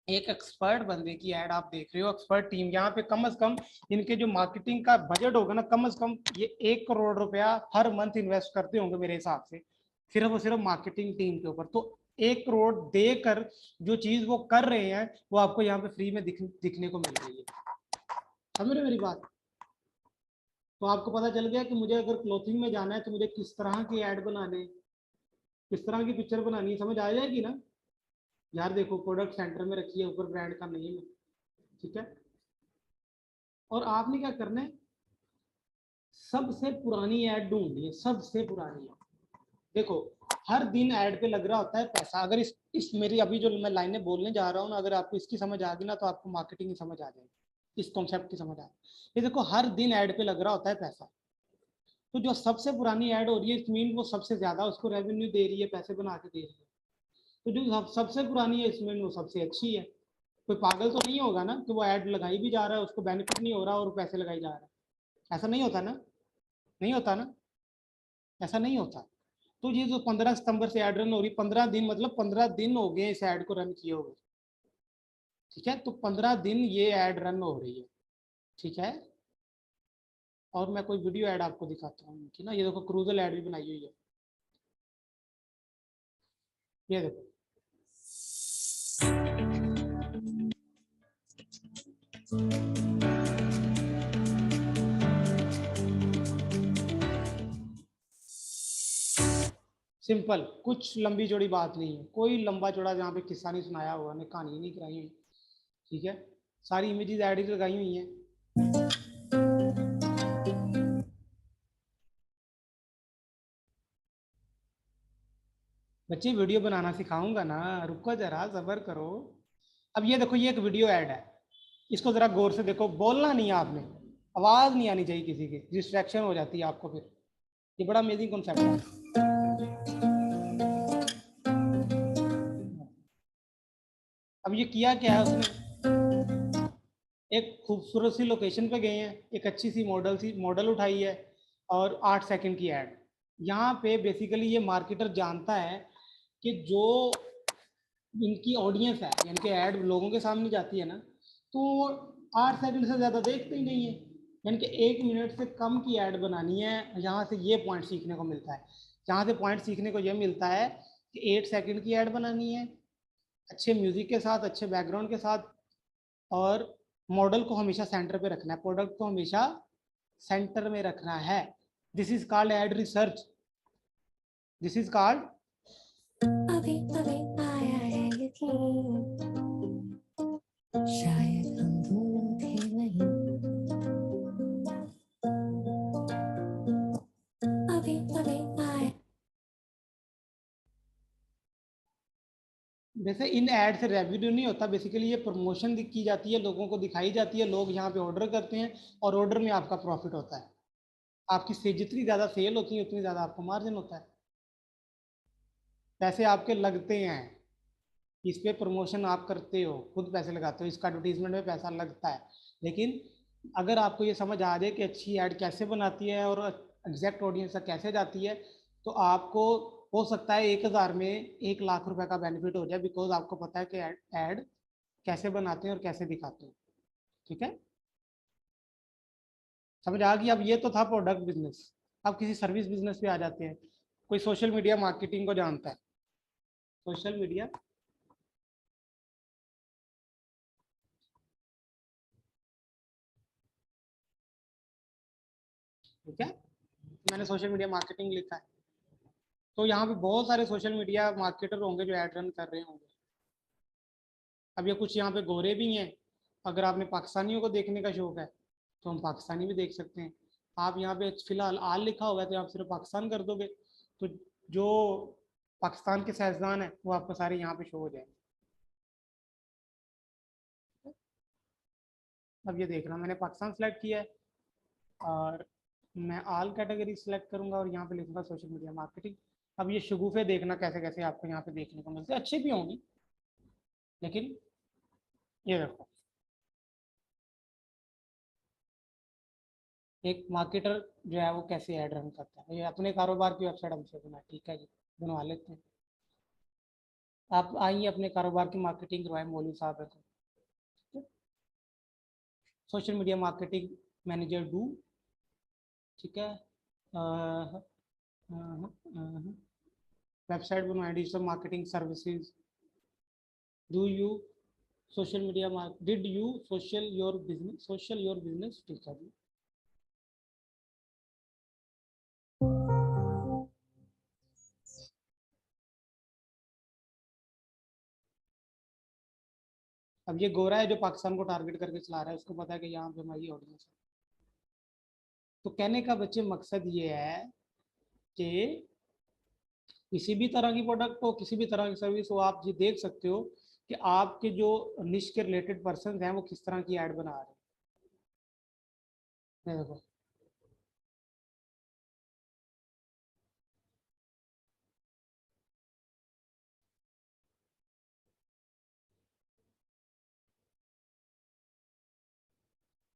एक एक्सपर्ट बंदे की ऐड आप देख रहे हो, एक्सपर्ट टीम, यहाँ पे कम से कम इनके जो मार्केटिंग का बजट होगा ना, कम से कम ये 1 करोड़ रुपया हर मंथ इन्वेस्ट करते होंगे मेरे हिसाब से, सिर्फ और सिर्फ मार्केटिंग टीम के ऊपर। तो 1 करोड़ देकर जो चीज वो कर रहे हैं वो आपको यहाँ पे फ्री में दिखने को मिल रही है। समझ रहे मेरी बात? तो आपको पता चल गया कि मुझे अगर क्लोथिंग में जाना है तो मुझे किस तरह की एड बनाने, किस तरह की पिक्चर बनानी है, समझ आ जाएगी ना यार। देखो प्रोडक्ट सेंटर में रखिए, ऊपर ब्रांड का नेम है। ठीक है, और आपने क्या करना है, सबसे पुरानी ऐड ढूंढनी है, सबसे पुरानी ऐड। देखो हर दिन ऐड पे लग रहा होता है पैसा। अगर इस मेरी अभी जो मैं लाइनें बोलने जा रहा हूँ ना, अगर आपको इसकी समझ आ गई ना, तो आपको मार्केटिंग की समझ आ जाएगी, इस कॉन्सेप्ट की समझ आ जाएगी। ये देखो हर दिन ऐड पे लग रहा होता है पैसा, तो जो सबसे पुरानी ऐड हो रही है, इट मीन वो सबसे ज्यादा उसको रेवेन्यू दे रही है, पैसे बना के दे रही है। तो जो सबसे पुरानी है इसमें वो सबसे अच्छी है। कोई पागल तो नहीं होगा ना कि वो ऐड लगाई भी जा रहा है, उसको बेनिफिट नहीं हो रहा और पैसे लगाई जा रहा है। ऐसा नहीं होता ना, नहीं होता ना, ऐसा नहीं होता। तो ये जो 15 सितंबर से ऐड रन हो रही, 15 दिन मतलब 15 दिन हो गए इस ऐड को रन किए हुए। ठीक है, तो 15 दिन ये ऐड रन हो रही है। ठीक है, और मैं कोई वीडियो ऐड आपको दिखाता हूँ कि ना, ये देखो क्रूजल ऐड भी बनाई हुई है, ये देखो। सिंपल, कुछ लंबी चौड़ी बात नहीं है, कोई लंबा चौड़ा जहाँ पे किस्सा नहीं सुनाया हुआ, ने कहानी नहीं कराई हुई। ठीक है, सारी इमेजेस ऐड ही लगाई हुई हैं। बच्चे वीडियो बनाना सिखाऊंगा ना, रुको जरा सबर करो। अब ये देखो, ये एक वीडियो ऐड है, इसको जरा गौर से देखो। बोलना नहीं है आपने, आवाज नहीं आनी चाहिए किसी की, डिस्ट्रैक्शन हो जाती है आपको फिर। ये बड़ा अमेजिंग कॉन्सेप्ट है। अब ये किया क्या है उसने, एक खूबसूरत सी लोकेशन पे गए हैं, एक अच्छी सी मॉडल उठाई है, और 8 सेकंड की ऐड। यहाँ पे बेसिकली ये मार्केटर जानता है कि जो इनकी ऑडियंस है, यानी कि ऐड लोगों के सामने जाती है ना, तो 8 सेकंड से ज़्यादा देखते ही नहीं है। यानी कि 1 मिनट से कम की ऐड बनानी है। यहाँ से ये पॉइंट सीखने को मिलता है, यहाँ से पॉइंट सीखने को ये मिलता है कि 8 सेकंड की ऐड बनानी है, अच्छे म्यूजिक के साथ, अच्छे बैकग्राउंड के साथ, और मॉडल को हमेशा सेंटर पे रखना है, प्रोडक्ट को हमेशा सेंटर में रखना है। This is called ad research, this is called. अभी अभी आया है यकीन, शायद हम दोनों थे नहीं, अभी अभी आया। वैसे इन ऐड से रेवेन्यू नहीं होता, बेसिकली ये प्रमोशन की जाती है, लोगों को दिखाई जाती है, लोग यहाँ पे ऑर्डर करते हैं, और ऑर्डर में आपका प्रॉफिट होता है। आपकी से जितनी ज़्यादा सेल होती है उतनी ज़्यादा आपको मार्जिन होता है, पैसे आपके लगते हैं। इस पे प्रमोशन आप करते हो, खुद पैसे लगाते हो, इसका एडवर्टीजमेंट में पैसा लगता है। लेकिन अगर आपको ये समझ आ जाए कि अच्छी ऐड कैसे बनाती है और एग्जैक्ट ऑडियंस तक कैसे जाती है, तो आपको हो सकता है 1,000 में 1 लाख रुपए का बेनिफिट हो जाए, बिकॉज आपको पता है कि ऐड कैसे बनाते हैं और कैसे दिखाते हैं। ठीक है, समझ आ गई? अब ये तो था प्रोडक्ट बिजनेस। अब किसी सर्विस बिजनेस पे आ जाते हैं। कोई सोशल मीडिया मार्केटिंग को जानता है? सोशल मीडिया, ठीक है, मैंने सोशल मीडिया मार्केटिंग लिखा है। तो यहाँ पे बहुत सारे सोशल मीडिया मार्केटर होंगे जो ऐड रन कर रहे होंगे। अब ये कुछ यहाँ पे गोरे भी हैं, अगर आपने पाकिस्तानियों को देखने का शौक है तो हम पाकिस्तानी भी देख सकते हैं। आप यहाँ पे फिलहाल आल लिखा हुआ है तो आप सिर्फ पाकिस्तान कर दोगे, तो जो पाकिस्तान के साइंसदान है वो आपको सारे यहाँ पे शो हो जाएंगे। अब ये देखना, मैंने पाकिस्तान सेलेक्ट किया है और मैं आल कैटेगरी सेलेक्ट करूंगा और यहाँ पे लिखूंगा सोशल मीडिया मार्केटिंग। अब ये शगुफे देखना कैसे कैसे आपको यहाँ पे देखने को मिलते हैं, अच्छे भी होंगे लेकिन ये देखो, एक मार्केटर जो है वो कैसे ऐड रन करता है। ये अपने कारोबार की वेबसाइट हमसे बना, ठीक है जी, बनवा लेते हैं। आप आइए अपने कारोबार की मार्केटिंग करवाएं मौलवी साहब है तो। Social media marketing manager do, ठीक है। वेबसाइट बनवाएं, digital marketing services. Do you social media did you social your business, ठीक है जी। अब ये गोरा है जो पाकिस्तान को टारगेट करके चला रहा है, उसको पता है कि यहाँ पे हमारी ऑडियंस है। तो कहने का बच्चे मकसद ये है कि किसी भी तरह की प्रोडक्ट हो, किसी भी तरह की सर्विस हो, आप ये देख सकते हो कि आपके जो निश के रिलेटेड पर्सन हैं वो किस तरह की ऐड बना रहे हैं। देखो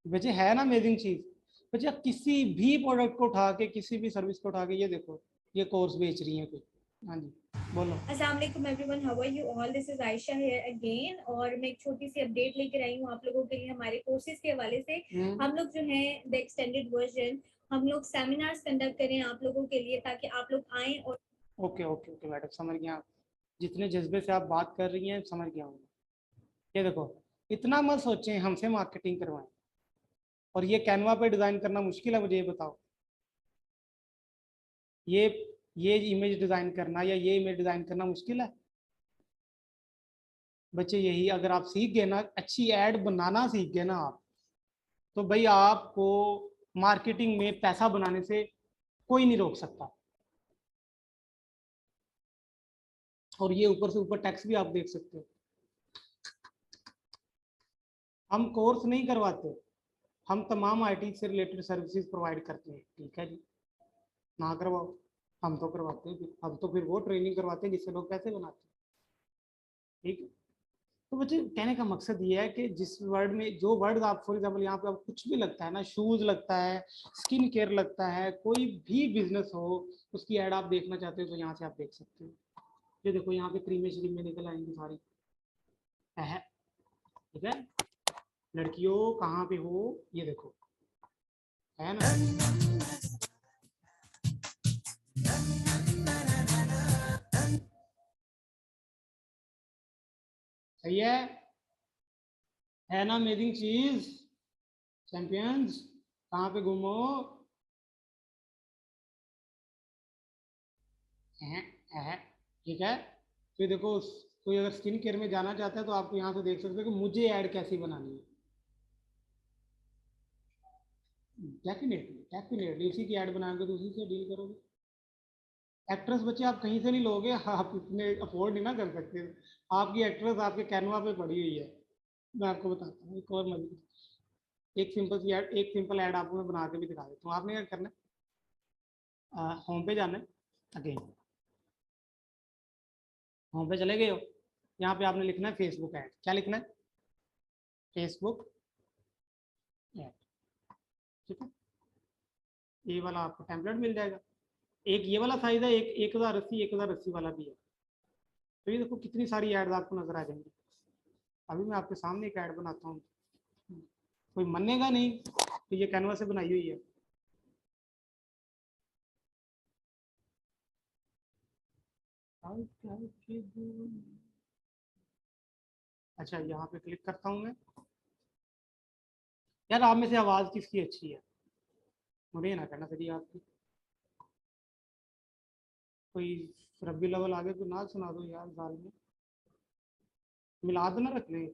बच्चे है ना अमेजिंग चीज। बच्चे आप किसी भी प्रोडक्ट को उठा के, किसी भी सर्विस को उठा के ये देखो, ये कोर्स बेच रही है कोई। हाँ जी बोलो। अस्सलाम वालेकुम everyone, how are you all, this is Ayesha here again. और मैं एक छोटी सी अपडेट लेकर आई हूँ आप लोगों के लिए हमारे कोर्सेज के हवाले से। हम लोग जो है द एक्सटेंडेड वर्जन, हम लोग सेमिनार्स कंडक्ट करें आप लोगों के लिए ताकि आप लोग आएँ। और ओके ओके ओके मैडम, समझ गया। आप जितने जज्बे से आप बात कर रही हैं समझ गया हूँ। ये देखो, इतना मत सोचें हमसे मार्केटिंग करवाएं। और ये कैनवा पे डिजाइन करना मुश्किल है, मुझे ये बताओ। ये ये इमेज डिजाइन करना या ये इमेज डिजाइन करना मुश्किल है? बच्चे यही अगर आप सीख गए ना, अच्छी ऐड बनाना सीख गए ना आप, तो भाई आपको मार्केटिंग में पैसा बनाने से कोई नहीं रोक सकता। और ये ऊपर से ऊपर टैक्स भी आप देख सकते हो। हम कोर्स नहीं करवाते, हम तमाम आईटी से रिलेटेड सर्विसेज प्रोवाइड करते हैं, ठीक है जी। ना करवाओ, हम तो करवाते हैं, हम तो फिर वो ट्रेनिंग करवाते हैं जिससे लोग पैसे बनाते हैं, ठीक है। तो बच्चे कहने का मकसद ये है कि जिस वर्ड में जो वर्ड आप फॉर एग्जाम्पल यहाँ पे आप कुछ भी लगता है ना, शूज लगता है, स्किन केयर लगता है, कोई भी बिजनेस हो उसकी ऐड आप देखना चाहते हो तो यहाँ से आप देख सकते हो। ये देखो यहाँ पे क्रीमें श्रीमें निकल आएंगी सारी, है ठीक है। लड़कियों कहाँ पे हो, ये देखो, है ना। सही है ना अमेजिंग चीज। चैंपियंस कहाँ पे घूमो, है ठीक है। फिर देखो, कोई अगर स्किन केयर में जाना चाहता है तो आपको यहाँ से देख सकते हो कि मुझे ऐड कैसी बनानी है। डेफिनेटली डेफिनेटली उसी की ऐड बनाओगे तो उसी से डील करोगे। एक्ट्रेस बच्चे आप कहीं से नहीं लोगे, आप इतने अफोर्ड नहीं ना कर सकते। आपकी एक्ट्रेस आपके कैनवा पे पड़ी हुई है। मैं आपको बताता हूँ एक और मजे, एक सिंपल सी ऐड, एक सिंपल ऐड आपको मैं बना के भी दिखा देता हूँ। आपने क्या करना है, होम पे जाना है, अगेन होम पे चले गए हो, यहाँ पे आपने लिखना है फेसबुक ऐड। क्या लिखना है, फेसबुक ऐड, ठीक है। ये वाला आपको टेम्पलेट मिल जाएगा। एक ये वाला साइज है, एक 1080, 1080 वाला भी है। तो ये देखो कितनी सारी एड्स आपको नजर आ जाएंगी। अभी मैं आपके सामने एक ऐड बनाता हूँ, कोई मानेगा नहीं कि ये कैनवा से बनाई हुई है। अच्छा यहाँ पे क्लिक करता हूँ मैं। यार आप में से आवाज किसकी अच्छी है, मुझे ना कहना सही आपकी। कोई रब्बी लेवल आगे तो ना सुना दो यार साल में, मिला दो ना रख ले।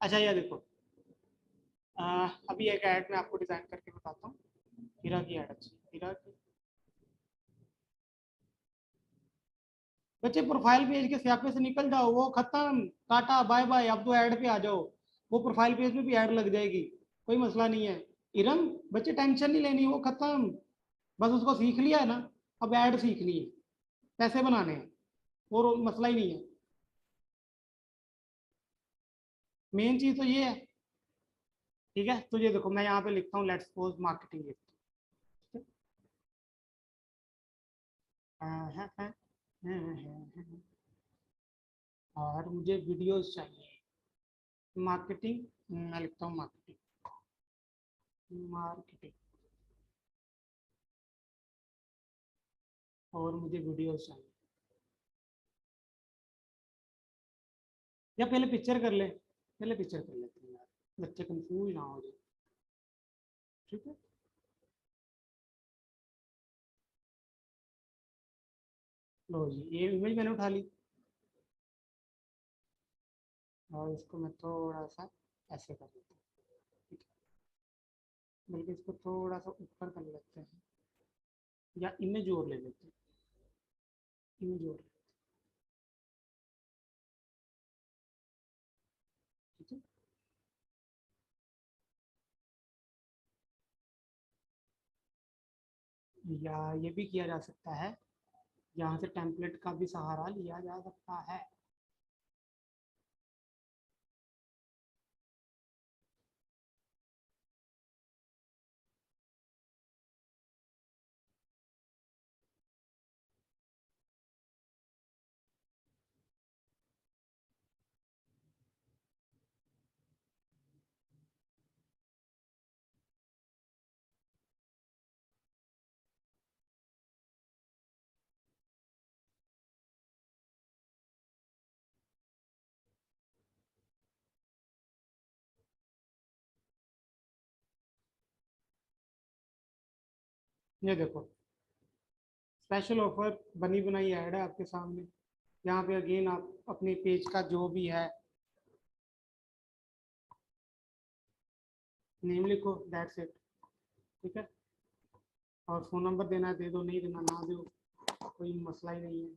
अच्छा यार देखो, अभी एक ऐड मैं आपको डिजाइन करके बताता हूँ। हीरा की ऐड अच्छी, हीरा की। बच्चे प्रोफाइल पेज के स्यापे से निकल जाओ, वो खत्म, टाटा बाय बाय, अब तो ऐड पे आ जाओ। वो प्रोफाइल पेज में भी ऐड लग जाएगी, कोई मसला नहीं है। इरम, बच्चे टेंशन नहीं लेनी, वो खत्म, बस उसको सीख लिया है ना, अब ऐड सीखनी है, पैसे बनाने हैं, और मसला ही नहीं है। मेन चीज तो ये है, ठीक है। तो ये देखो, मैं यहाँ पे लिखता हूँ लेट्स सपोज मार्केटिंग लिखता हूँ, और मुझे वीडियोस चाहिए, मार्केटिंग, मैं लिखता हूँ मार्केटिंग, मार्केटिंग, और मुझे वीडियोस चाहिए। या पहले पिक्चर कर ले, पहले पिक्चर कर लेते हैं यार, बच्चे कंफ्यूज ना हो जाए, ठीक है। लो जी, ये इमेज मैंने उठा ली, और इसको मैं थोड़ा सा ऐसे कर देता हूँ, ठीक है। बल्कि इसको थोड़ा सा ऊपर कर लेते हैं, या इमेज और ले लेते हैं, इमेज और, ठीक है। या ये भी किया जा सकता है, यहाँ से टेम्पलेट का भी सहारा लिया जा सकता है। ये देखो, स्पेशल ऑफर बनी बनाई ऐड है आपके सामने। यहाँ पे अगेन आप अपने पेज का जो भी है नेम लिखो, दैट्स इट, ठीक है। और फ़ोन नंबर देना है दे दो, नहीं देना ना दो, कोई मसला ही नहीं है।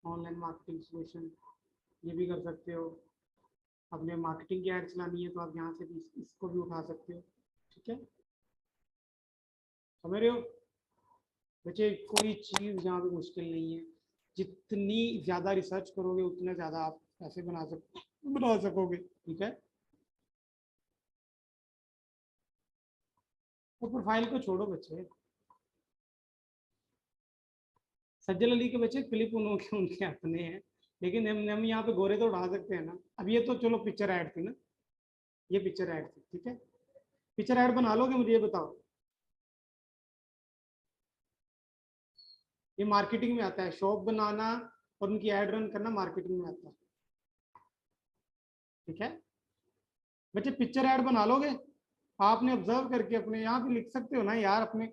ऑनलाइन मार्केटिंग सोल्यूशन, ये भी कर सकते हो। अपने मार्केटिंग की ऐड चलानी है तो आप यहाँ से भी इसको भी उठा सकते हो, ठीक है। समझ रहे हो बच्चे, कोई चीज़ यहाँ पे मुश्किल नहीं है। जितनी ज़्यादा रिसर्च करोगे उतने ज़्यादा आप पैसे बना सकोगे, ठीक है। तो प्रोफाइल को छोड़ो बच्चे, सज्जल अली के बच्चे क्लिप उनके उनके अपने हैं, लेकिन हम यहाँ पे गोरे तो उड़ा सकते हैं ना। अब ये तो चलो पिक्चर ऐड थी ना, ये पिक्चर ऐड थी, ठीक है। पिक्चर ऐड बना लोगे, मुझे ये बताओ। ये मार्केटिंग में आता है, शॉप बनाना और उनकी ऐड रन करना मार्केटिंग में आता है, ठीक है। बच्चे पिक्चर ऐड बना लोगे, आपने ऑब्जर्व करके अपने यहाँ पे लिख सकते हो ना यार, अपने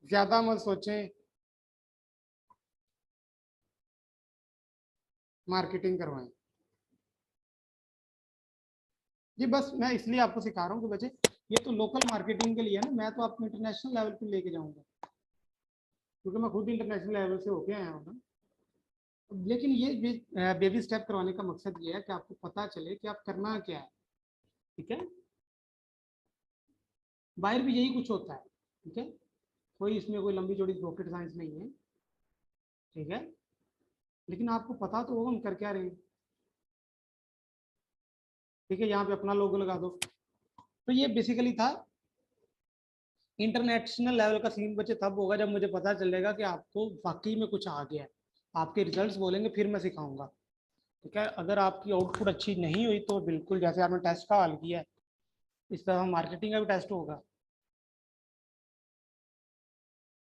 ज्यादा मत सोचें, मार्केटिंग करवाएं। जी बस मैं इसलिए आपको सिखा रहा हूँ कि बच्चे, ये तो लोकल मार्केटिंग के लिए है ना, मैं तो आपको इंटरनेशनल लेवल पे लेके जाऊंगा, क्योंकि मैं खुद इंटरनेशनल लेवल से होके आया हूँ ना। लेकिन ये बेबी स्टेप करवाने का मकसद ये है कि आपको पता चले कि आप करना क्या है, ठीक है। बाहर भी यही कुछ होता है, ठीक है। कोई इसमें कोई लंबी चौड़ी रॉकेट साइंस नहीं है, ठीक है। लेकिन आपको पता तो होगा हम कर क्या रहे हैं, ठीक है। यहाँ पे अपना लोगो लगा दो। तो ये बेसिकली था इंटरनेशनल लेवल का सीन। बच्चे तब होगा जब मुझे पता चलेगा कि आपको वाकई में कुछ आ गया है, आपके रिजल्ट्स बोलेंगे, फिर मैं सिखाऊंगा, ठीक है। अगर आपकी आउटपुट अच्छी नहीं हुई तो बिल्कुल, जैसे आपने टेस्ट का हल किया है, इस तरह मार्केटिंग का भी टेस्ट होगा।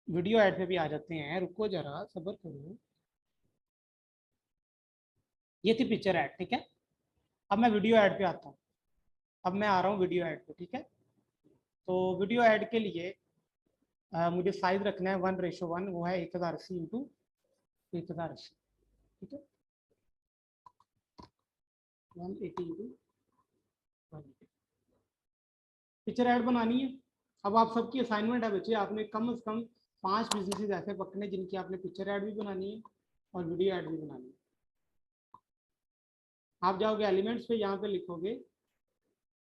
वीडियो ऐड पे भी आ जाते हैं, रुको जरा सब्र करो। ये थी पिक्चर ऐड, ठीक है। अब मैं वीडियो ऐड पे आता हूँ, अब मैं आ रहा हूँ वीडियो ऐड पे, ठीक है। तो वीडियो ऐड के लिए मुझे साइज रखना है 1:1, वो है 1080 इंटू 1080, ठीक है। 180 इंटू 180, पिक्चर ऐड बनानी है। अब आप सबकी असाइनमेंट है बच्चे, आपने कम से कम 5 बिजनेसेस ऐसे पकड़ने जिनकी आपने पिक्चर ऐड भी बनानी है और वीडियो ऐड भी बनानी है। आप जाओगे एलिमेंट्स पे, यहाँ पे लिखोगे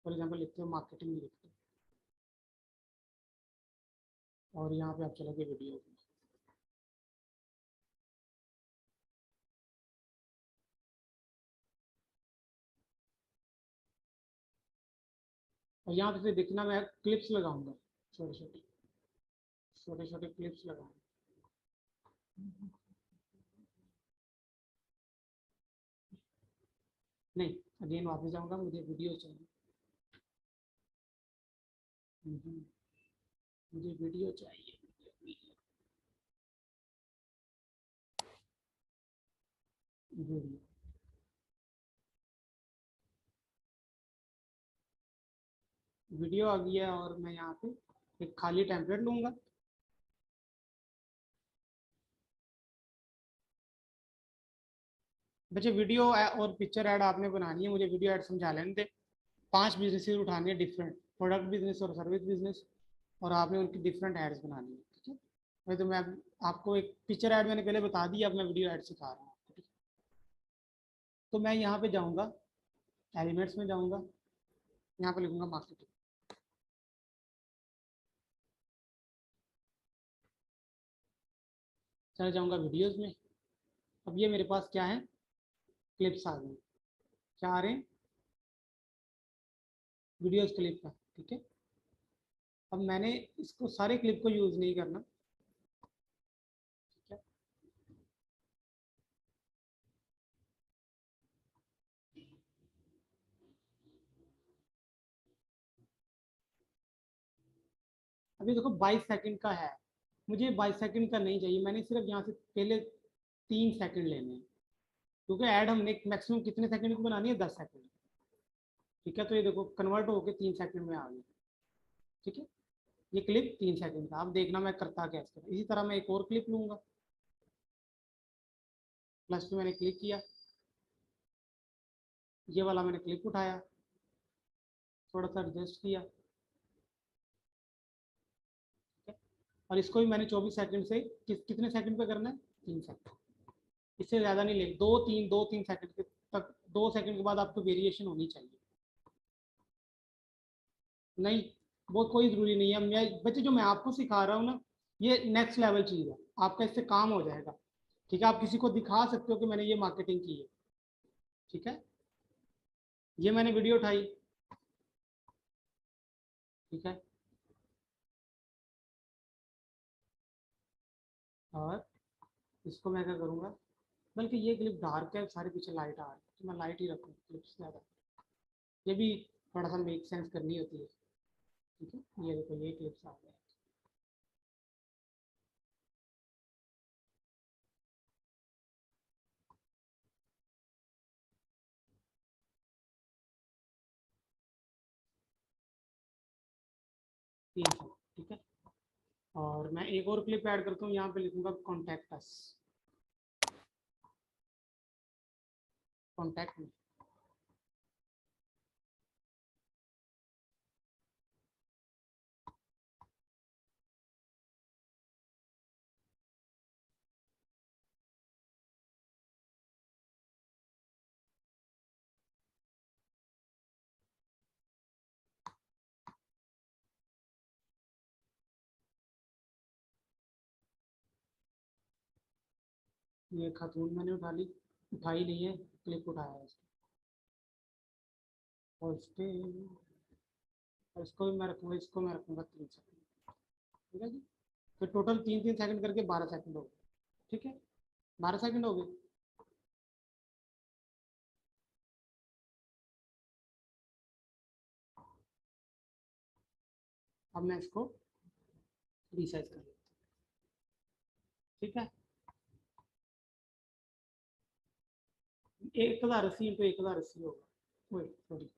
फॉर एग्जाम्पल लिखते हो मार्केटिंग लिखते हो, और यहाँ पे आप चलोगे वीडियो। और यहाँ पे देखना मैं क्लिप्स लगाऊंगा, छोटे छोटे छोटे छोटे क्लिप्स लगाऊंगा। नहीं, अगेन वापस जाऊंगा, मुझे वीडियो चाहिए। मुझे वीडियो चाहिए, वीडियो। वीडियो आ गया और मैं यहाँ पे एक खाली टेम्पलेट लूंगा। बच्चे वीडियो और पिक्चर ऐड आपने बनानी है, मुझे वीडियो ऐड समझा लेने दे। 5 बिजनेसेस उठानी है डिफरेंट, प्रोडक्ट बिजनेस और सर्विस बिजनेस, और आपने उनकी डिफरेंट एड्स बनानी है, ठीक है। वही तो मैं आपको एक पिक्चर ऐड मैंने पहले बता दी, अब मैं वीडियो ऐड सिखा रहा हूँ। तो मैं यहाँ पे जाऊँगा, एलिमेंट्स में जाऊँगा, यहाँ पे लिखूंगा मार्केटिंग, चले जाऊँगा वीडियोज़ में। अब ये मेरे पास क्या है, क्लिप्स आ गए। क्या आ रहे हैं, वीडियोज़ क्लिप का, ठीक है। अब मैंने इसको सारे क्लिप को यूज़ नहीं करना, ठीक है। अभी देखो 22 सेकंड का है, मुझे 22 सेकंड का नहीं चाहिए, मैंने सिर्फ यहाँ से पहले 3 सेकंड लेने हैं, क्योंकि ऐड हमने मैक्सिमम कितने सेकंड की बनानी है, 10 सेकंड, ठीक है। तो ये देखो कन्वर्ट होकर 3 सेकंड में आ गई, ठीक है। ये क्लिप 3 सेकंड का, अब देखना मैं करता क्या इसका। इसी तरह मैं एक और क्लिप लूंगा, प्लस पे मैंने क्लिक किया, ये वाला मैंने क्लिप उठाया, थोड़ा सा एडजस्ट किया, ठीक है। और इसको भी मैंने 24 सेकंड से कितने सेकंड पे करना है, 3 सेकंड, इससे ज़्यादा नहीं ले, 2-3 सेकंड तक, 2 सेकंड के बाद आपको वेरिएशन होनी चाहिए। नहीं, वो कोई ज़रूरी नहीं है, मैं बच्चे जो मैं आपको सिखा रहा हूँ ना, ये नेक्स्ट लेवल चीज़ है, आपका इससे काम हो जाएगा, ठीक है। आप किसी को दिखा सकते हो कि मैंने ये मार्केटिंग की है, ठीक है। ये मैंने वीडियो उठाई, ठीक है, और इसको मैं क्या करूँगा, बल्कि ये क्लिप डार्क है, सारे पीछे लाइट आ रही है, तो मैं लाइट ही रखूँ क्लिप्स ज़्यादा, ये भी थोड़ा सा मेक सेंस करनी होती है, ठीक है। ये देखो ये क्लिप्स आ गए, 300, ठीक है। और मैं एक और क्लिप ऐड करता हूँ, यहाँ पे लिखूंगा कॉन्टैक्ट अस, कॉन्टैक्ट में। ये खातून मैंने उठाई नहीं है, क्लिप उठाया है इसको, और इसको भी मैं रखूँगा, इसको मैं रखूँगा 3 सेकंड, ठीक है जी। तो टोटल 3-3 सेकंड करके 12 सेकंड हो गए, ठीक है, 12 सेकंड हो गए। अब मैं इसको रिसाइज कर लेता हूँ, ठीक है। 1080 इंटू 1080 होगा, वही सॉरी,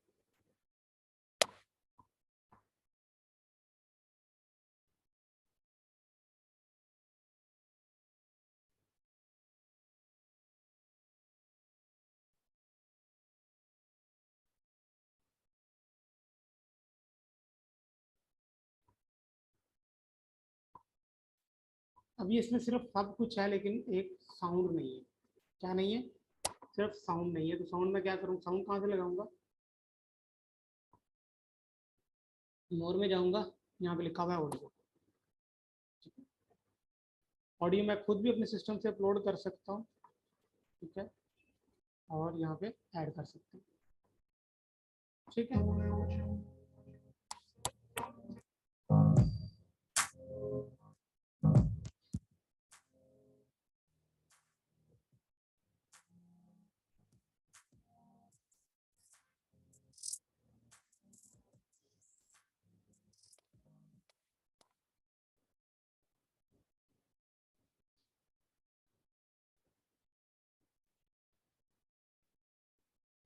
अभी इसमें सिर्फ सब कुछ है लेकिन एक साउंड नहीं है। क्या नहीं है? सिर्फ साउंड नहीं है। तो साउंड में क्या करूँ? साउंड कहाँ से लगाऊंगा? मोर में जाऊंगा, यहाँ पे लिखा हुआ है ऑडियो। ऑडियो मैं खुद भी अपने सिस्टम से अपलोड कर सकता हूँ, ठीक है, और यहाँ पे ऐड कर सकते हैं, ठीक है।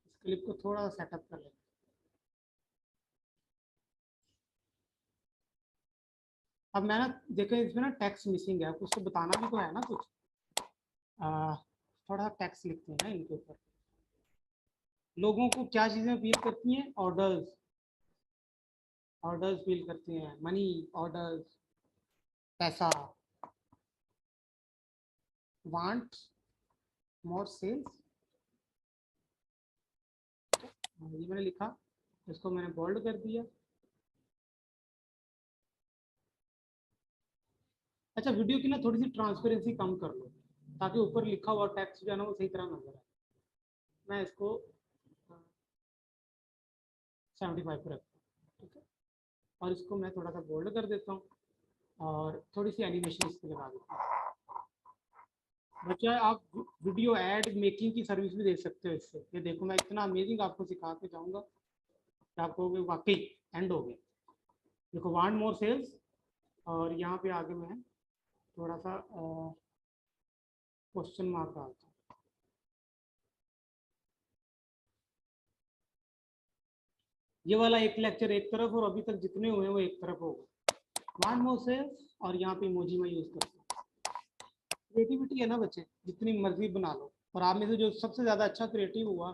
इस क्लिप को थोड़ा सा सेटअप कर लेते हैं। अब मैं ना देखें इसमें ना टेक्स्ट मिसिंग है, कुछ तो बताना भी तो है ना कुछ। थोड़ा टेक्स्ट लिखते हैं ना इनके ऊपर। लोगों को क्या चीज़ें अपील करती हैं? ऑर्डर्स। ऑर्डर्स फील करते हैं, मनी, ऑर्डर्स, पैसा, वांट मोर सेल्स। ये मैंने लिखा, इसको मैंने बोल्ड कर दिया। अच्छा, वीडियो की ना थोड़ी सी ट्रांसपेरेंसी कम कर लो ताकि ऊपर लिखा हुआ टेक्स्ट जो है ना वो सही तरह नजर आए। मैं इसको 75 पर रखता हूँ, ठीक है, और इसको मैं थोड़ा सा बोल्ड कर देता हूँ और थोड़ी सी एनिमेशन इस पर लगा देता हूँ। बच्चा आप वीडियो एड मेकिंग की सर्विस भी दे सकते हो इससे। ये देखो मैं इतना अमेजिंग आपको सिखा के जाऊंगा कि आपको वाकई एंड हो गया। देखो वांट मोर सेल्स, और यहाँ पे आगे मैं थोड़ा सा क्वेश्चन मार्क डालता हूँ। ये वाला एक लेक्चर एक तरफ और अभी तक जितने हुए हैं वो एक तरफ होगा। वांट मोर सेल्स और यहाँ पे इमोजी में यूज करता हूँ। क्रिएटिविटी है ना बच्चे, जितनी मर्जी बना लो। और आप में से जो सबसे ज्यादा अच्छा क्रिएटिव हुआ,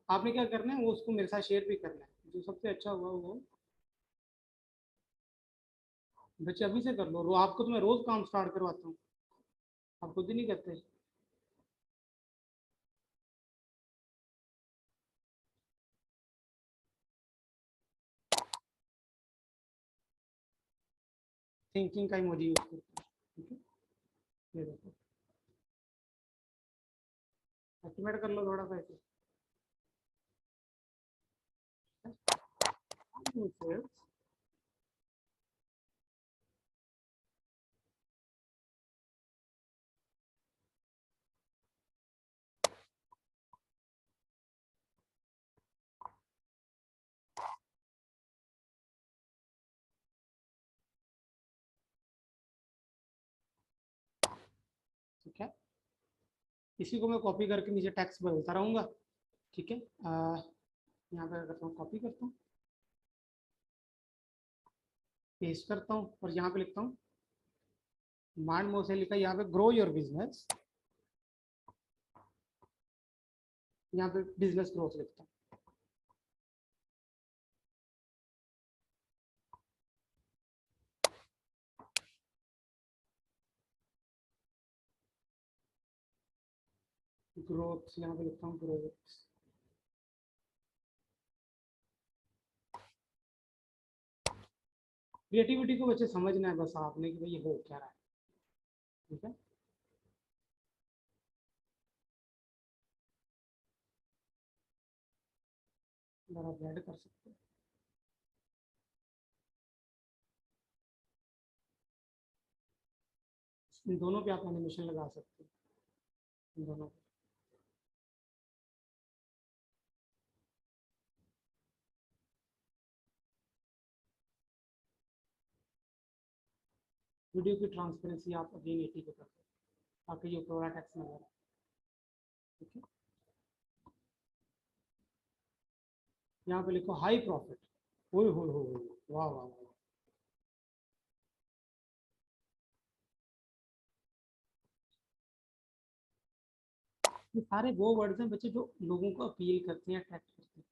आपने क्या करना है वो उसको मेरे साथ शेयर भी करना है। जो सबसे अच्छा हुआ वो बच्चे अभी से कर लो। आपको तो मैं रोज काम स्टार्ट करवाता हूँ, आप खुद ही नहीं करते। थिंकिंग का इमोजी यूज करते हैं, ठीक है। ये देखो एस्टिमेट कर लो थोड़ा सा ऐसे। ठीक है, इसी को मैं कॉपी करके नीचे टेक्स्ट बदलता रहूंगा, ठीक है। यहाँ पे करता हूँ, कॉपी करता हूँ, पेस्ट करता हूँ और यहाँ पे लिखता हूँ मान मोर से लिखा, यहाँ पे ग्रो योर बिजनेस, यहाँ पे बिजनेस ग्रोथ लिखता हूँ। ग्रोथ यहाँ पे लिखता हूँ ग्रोथ। क्रिएटिविटी को बच्चे समझना है बस आपने कि भाई ये हो क्या रहा है, ठीक है। आप ऐड कर सकते हैं, इन दोनों पे आप एनिमेशन लगा सकते हैं, इन दोनों पे। वीडियो की ट्रांसपेरेंसी आप अगेन 80 पे कर दो ताकि ये पूरा टेक्स्ट नजर आए, ठीक है। यहाँ पे लिखो हाई प्रॉफिट। हो वाह वाह वाह। ये सारे वो वर्ड्स हैं बच्चे जो लोगों को अपील करते हैं, अट्रैक्ट करते हैं।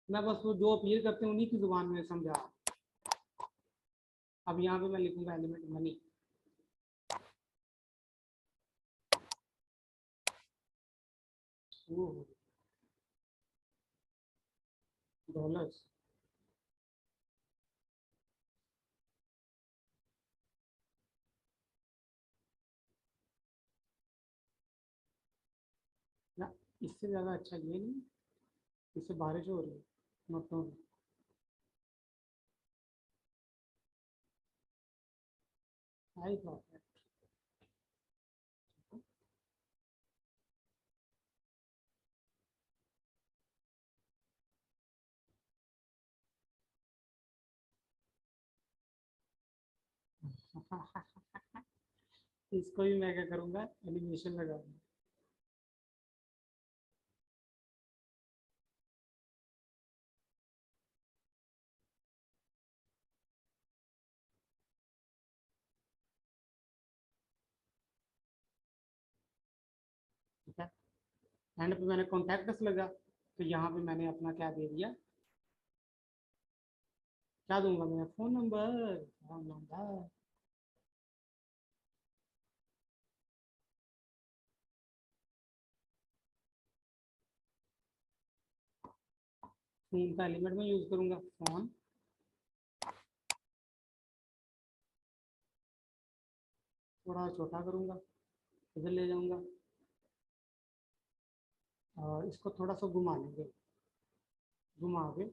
मैं बस वो जो अपील करते हैं उन्हीं की जुबान में समझा रहा हूँ। अब यहाँ पे मैं लिखूंगा एलिमेंट मनी, डॉलर्स। ना, इससे ज़्यादा अच्छा ये नहीं, इससे बारिश हो रही है मतलब। आई बात है। इसको भी मैं क्या करूँगा, एनिमेशन लगाऊंगा। ठीक है, एंड पे मैंने कॉन्टैक्ट्स लगा, तो यहाँ पे मैंने अपना क्या दे दिया, क्या दूंगा मैं, phone number. Phone number. Phone का एलिमेंट में यूज करूंगा, फोन। थोड़ा छोटा करूंगा, इधर ले जाऊंगा, और इसको थोड़ा सा घुमा लेंगे, घुमा के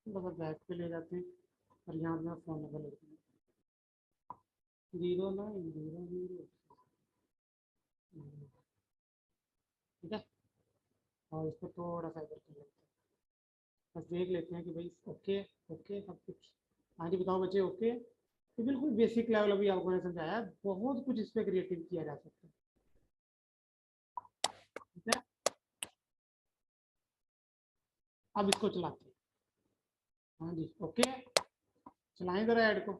थोड़ा सा बैक पे ले जाते हैं, और यहाँ पे मैं फोन नंबर लेते हैं, 0900। ठीक है, और इसको थोड़ा सा इधर कर लेते हैं, बस देख लेते हैं कि भाई ओके। ओके सब कुछ। हाँ जी बताओ बच्चे, ओके। तो बिल्कुल बेसिक लेवल अभी आपको मैंने समझाया है, बहुत कुछ इस पर क्रिएटिव किया जा सकता है। ठीक है, अब इसको चलाते हैं। हाँ जी ओके, चलाएं जरा ऐड को।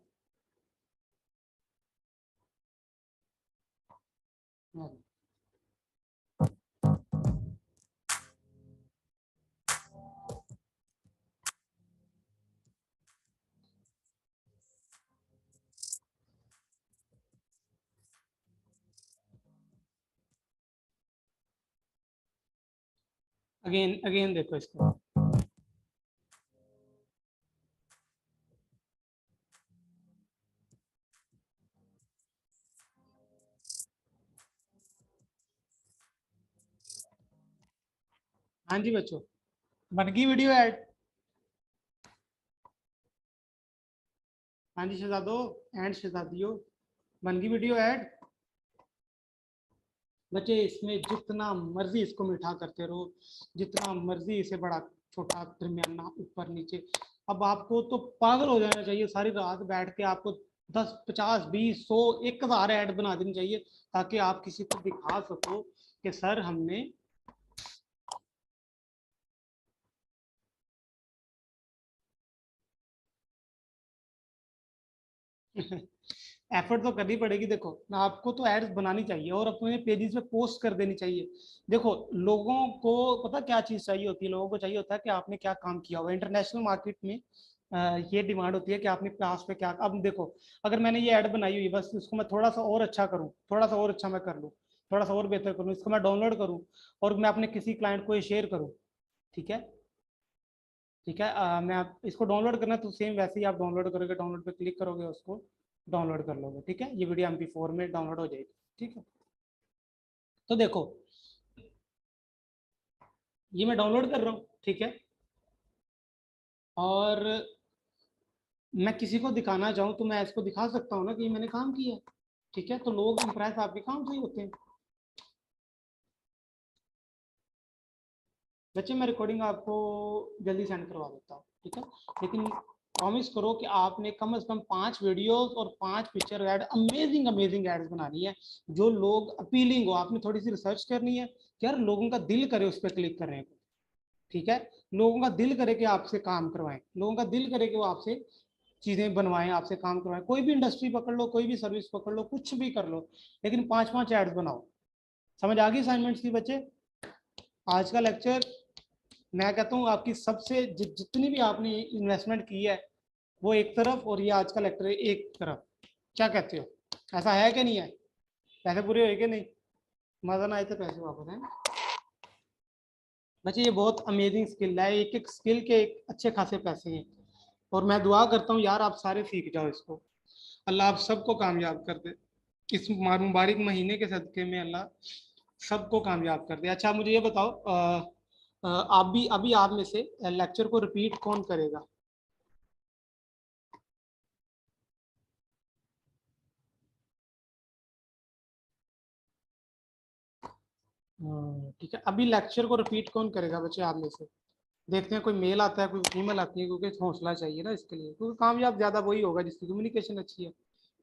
हाँ जी। अगेन अगेन देखो इसको। हाँ जी बच्चों, बन गई वीडियो ऐड। हाँ जी शहजादो एंड शहजादियों, बन गई वीडियो ऐड। बच्चे इसमें जितना मर्जी इसको मीठा करते रहो, जितना मर्जी इसे बड़ा छोटा दरमियाना ऊपर नीचे, अब आपको तो पागल हो जाना चाहिए सारी रात बैठ के, आपको 10 50 20 100 1000 ऐड बना देनी चाहिए, ताकि आप किसी को दिखा सको कि सर हमने एफर्ट तो करनी पड़ेगी। देखो ना, आपको तो एड्स बनानी चाहिए और अपने पेजेस पे पोस्ट कर देनी चाहिए। देखो लोगों को पता क्या चीज चाहिए होती है, लोगों को चाहिए होता है कि आपने क्या काम किया हुआ। इंटरनेशनल मार्केट में ये डिमांड होती है कि आपने क्लास पे क्या। अब देखो, अगर मैंने ये ऐड बनाई हुई है, बस इसको मैं थोड़ा सा और अच्छा करूँ, थोड़ा सा और अच्छा मैं कर लूँ, थोड़ा सा और बेहतर करूँ, इसको मैं डाउनलोड करूँ और मैं अपने किसी क्लाइंट को ये शेयर करूँ। ठीक है, ठीक है। मैं आप इसको डाउनलोड करना तो सेम वैसे ही आप डाउनलोड करोगे, डाउनलोड पे क्लिक करोगे, उसको डाउनलोड कर लोगे। ठीक है, ये वीडियो MP4 में डाउनलोड हो जाएगी। ठीक है, तो देखो ये मैं डाउनलोड कर रहा हूँ। ठीक है, और मैं किसी को दिखाना चाहूँ तो मैं इसको दिखा सकता हूँ ना कि मैंने काम किया है। ठीक है, तो लोग इंप्रेस आपके काम से ही होते हैं। बच्चे मैं रिकॉर्डिंग आपको जल्दी सेंड करवा देता हूँ। ठीक है, लेकिन प्रॉमिस करो कि आपने कम से कम 5 वीडियोस और 5 picture ad, amazing amazing ads बनानी है, जो लोग अपीलिंग हो। आपने थोड़ी सी रिसर्च करनी है कि यार लोगों का दिल करे उस पर क्लिक करने को। ठीक है, लोगों का दिल करे कि आपसे काम करवाएं, लोगों का दिल करे कि वो आपसे चीजें बनवाएं, आपसे काम करवाएं। कोई भी इंडस्ट्री पकड़ लो, कोई भी सर्विस पकड़ लो, कुछ भी कर लो, लेकिन 5 5 एड्स बनाओ। समझ आ गई असाइनमेंट्स की बच्चे? आज का लेक्चर मैं कहता हूँ आपकी सबसे जितनी भी आपने इन्वेस्टमेंट की है वो एक तरफ, और ये आज का लेक्चर एक तरफ। क्या कहते हो, ऐसा है कि नहीं है? पैसे पूरे हुए कि नहीं? मजा ना आए तो पैसे वापस हैं। बच्चे ये बहुत अमेजिंग स्किल है, एक एक स्किल के एक अच्छे खासे पैसे हैं, और मैं दुआ करता हूँ यार आप सारे सीख जाओ इसको। अल्लाह आप सबको कामयाब कर दे इस मुबारक महीने के सदके में, अल्लाह सबको कामयाब कर दे। अच्छा मुझे ये बताओ, आप भी अभी आप में से लेक्चर को रिपीट कौन करेगा? ठीक है, अभी लेक्चर को रिपीट कौन करेगा बच्चे आप में से? देखते हैं कोई मेल आता है कोई फीमेल आती है, क्योंकि हौसला चाहिए ना इसके लिए, क्योंकि कामयाब ज्यादा वही होगा जिसकी कम्युनिकेशन अच्छी है।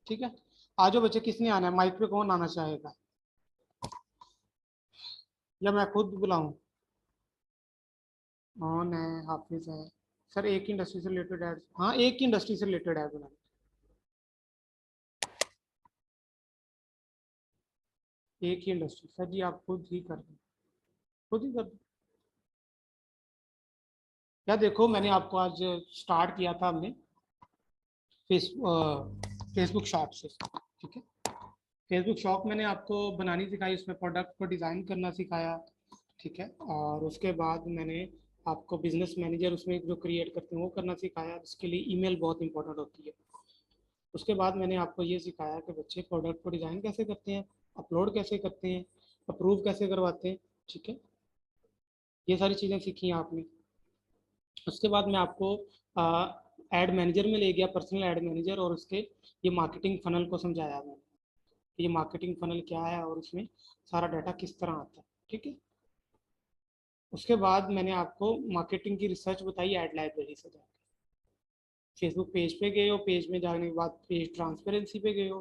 ठीक है, आ जाओ बच्चे, किसने आना है? माइक पे कौन आना चाहेगा, या मैं खुद बुलाऊं? कौन है? हाफिज है। सर एक ही इंडस्ट्री से रिलेटेड एड, हाँ एक ही इंडस्ट्री से रिलेटेड एड बना, एक ही इंडस्ट्री। सर जी आप खुद ही कर दो, खुद ही कर दो। क्या देखो, मैंने आपको आज स्टार्ट किया था हमने फेसबुक शॉप से। ठीक है, फेसबुक शॉप मैंने आपको बनानी सिखाई, उसमें प्रोडक्ट को डिज़ाइन करना सिखाया। ठीक है, और उसके बाद मैंने आपको बिजनेस मैनेजर उसमें जो क्रिएट करते हैं वो करना सिखाया, इसके लिए ईमेल बहुत इंपॉर्टेंट होती है। उसके बाद मैंने आपको ये सिखाया कि बच्चे प्रोडक्ट को डिज़ाइन कैसे करते हैं, अपलोड कैसे करते हैं, अप्रूव कैसे करवाते हैं। ठीक है, ये सारी चीज़ें सीखी हैं आपने। उसके बाद मैं आपको एड मैनेजर में ले गया, पर्सनल एड मैनेजर, और उसके ये मार्केटिंग फनल को समझाया मैंने, ये मार्केटिंग फनल क्या है और उसमें सारा डाटा किस तरह आता है। ठीक है, उसके बाद मैंने आपको मार्केटिंग की रिसर्च बताई एड लाइब्रेरी से जाकर। फेसबुक पेज पे गए हो, पेज में जाने के बाद पेज ट्रांसपेरेंसी पे गए हो,